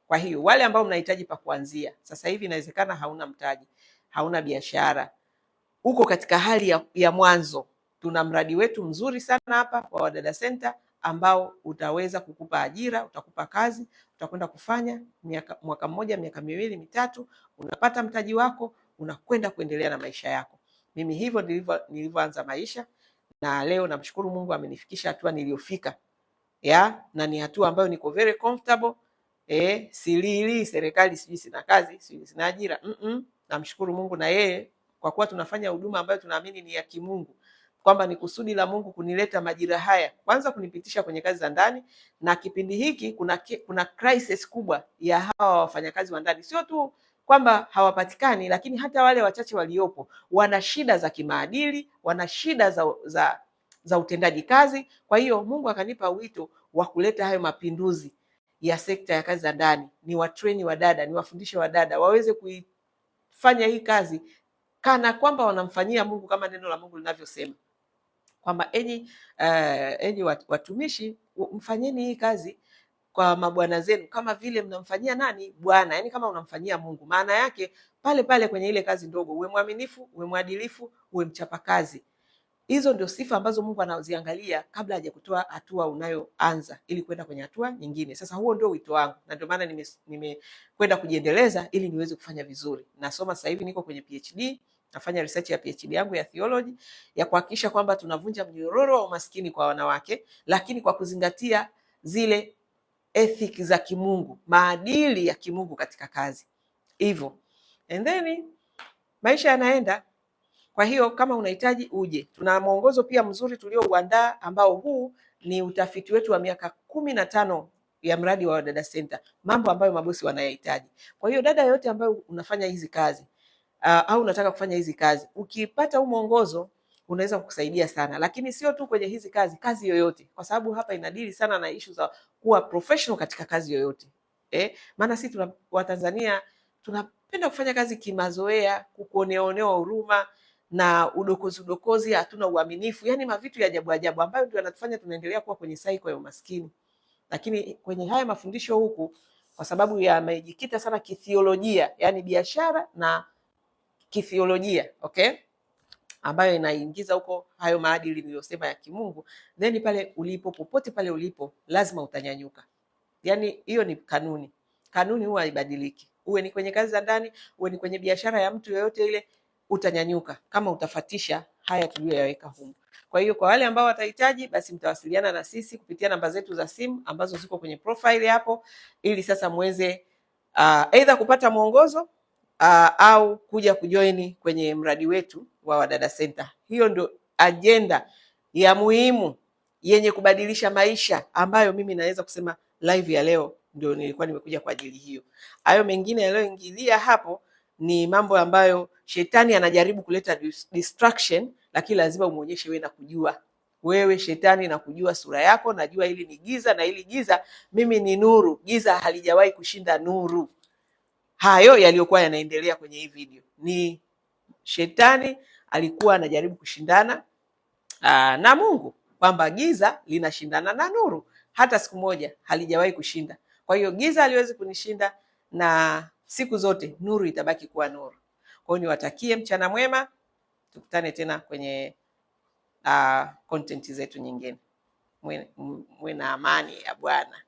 Kwa hiyo wale ambao mnahitaji pa kuanzia sasa hivi, inawezekana hauna mtaji, hauna biashara, uko katika hali ya mwanzo, tuna mradi wetu mzuri sana hapa wa Wadada Center ambao utaweza kukupa ajira, utakupa kazi, utakwenda kufanya mwaka mmoja, miaka miwili, mitatu, unapata mtaji wako, unakwenda kuendelea na maisha yako. Mimi hivyo nilivyoanza maisha, na leo namshukuru Mungu amenifikisha hatua niliyofika. Na ni hatua ambayo niko very comfortable. Silili serikali sijui sina kazi, sijui sina ajira. Namshukuru Mungu na yeye kwa kuwa tunafanya huduma ambayo tunaamini ni ya kimungu, kwamba ni kusudi la Mungu kunileta majira haya, kwanza kunipitisha kwenye kazi za ndani, na kipindi hiki kuna crisis kubwa ya hawa wafanyakazi wa ndani. Sio tu kwamba hawapatikani, lakini hata wale wachache waliopo wana shida za kimaadili, wana shida za utendaji kazi. Kwa hiyo Mungu akanipa wito wa kuleta hayo mapinduzi ya sekta ya kazi za ndani, ni watrain wadada, ni wafundishe wadada waweze kuifanya hii kazi kana kwamba wanamfanyia Mungu, kama neno la Mungu linavyosema kwamba enyi watumishi, mfanyeni hii kazi kwa mabwana zenu kama vile mnamfanyia nani? Bwana. Yani kama unamfanyia Mungu. Maana yake pale pale kwenye ile kazi ndogo, uwe mwaminifu, uwe mwadilifu, uwe mchapakazi. Hizo ndio sifa ambazo Mungu anaziangalia kabla hajakutoa hatua unayoanza ili kwenda kwenye hatua nyingine. Sasa huo ndio wito wangu, na ndio maana nimekwenda kujiendeleza ili niweze kufanya vizuri. Nasoma sasa hivi, niko kwenye PhD, nafanya research ya PhD yangu ya theology ya kuhakikisha kwamba tunavunja mnyororo wa umaskini kwa wanawake, lakini kwa kuzingatia zile ethic za kimungu, maadili ya kimungu katika kazi. Hivyo and then maisha yanaenda. Kwa hiyo kama unahitaji uje, tuna mwongozo pia mzuri tuliouandaa ambao huu ni utafiti wetu wa miaka 15 ya mradi wa Wadada Center, mambo ambayo mabosi wanayahitaji. Kwa hiyo dada yote ambayo unafanya hizi kazi au unataka kufanya hizi kazi, ukipata huu mwongozo unaweza kukusaidia sana, lakini sio tu kwenye hizi kazi, kazi yoyote, kwa sababu hapa inadili sana na issue za kuwa professional katika kazi yoyote. Maana sisi Watanzania tunapenda kufanya kazi kimazoea, kukuoneonewa huruma na udokozi, hatuna uaminifu, yani mavitu ya ajabu ajabu ambayo ndio yanatufanya tunaendelea kuwa kwenye cycle ya umaskini. Lakini kwenye haya mafundisho huku, kwa sababu yamejikita sana kithiolojia, yani biashara na kithiolojia, ambayo inaingiza huko hayo maadili niliyosema ya kimungu, then pale ulipo, popote pale ulipo, lazima utanyanyuka. Yani hiyo ni kanuni. Kanuni huwa haibadiliki. Uwe ni kwenye kazi za ndani, uwe ni kwenye biashara ya mtu yoyote ile, utanyanyuka kama utafatisha haya tuliyoyaweka humu. Kwa hiyo kwa wale ambao watahitaji, basi mtawasiliana na sisi kupitia namba zetu za simu ambazo ziko kwenye profile hapo, ili sasa muweze either kupata mwongozo au kuja kujoin kwenye mradi wetu wa Wadada Center. Hiyo ndio agenda ya muhimu yenye kubadilisha maisha ambayo mimi naweza kusema live ya leo ndio nilikuwa nimekuja kwa ajili hiyo. Hayo mengine yaliyoingilia hapo ni mambo ambayo shetani anajaribu kuleta distraction, lakini lazima umuonyeshe wewe na kujua. Wewe shetani na kujua sura yako, najua hili ni giza na hili giza mimi ni nuru. Giza halijawahi kushinda nuru. Hayo yaliyokuwa yanaendelea kwenye hii video ni shetani alikuwa anajaribu kushindana na Mungu, kwamba giza linashindana na nuru. Hata siku moja halijawahi kushinda. Kwa hiyo giza haliwezi kunishinda, na siku zote nuru itabaki kuwa nuru. Kwa hiyo niwatakie mchana mwema, tukutane tena kwenye content zetu nyingine. Mwe na amani ya Bwana.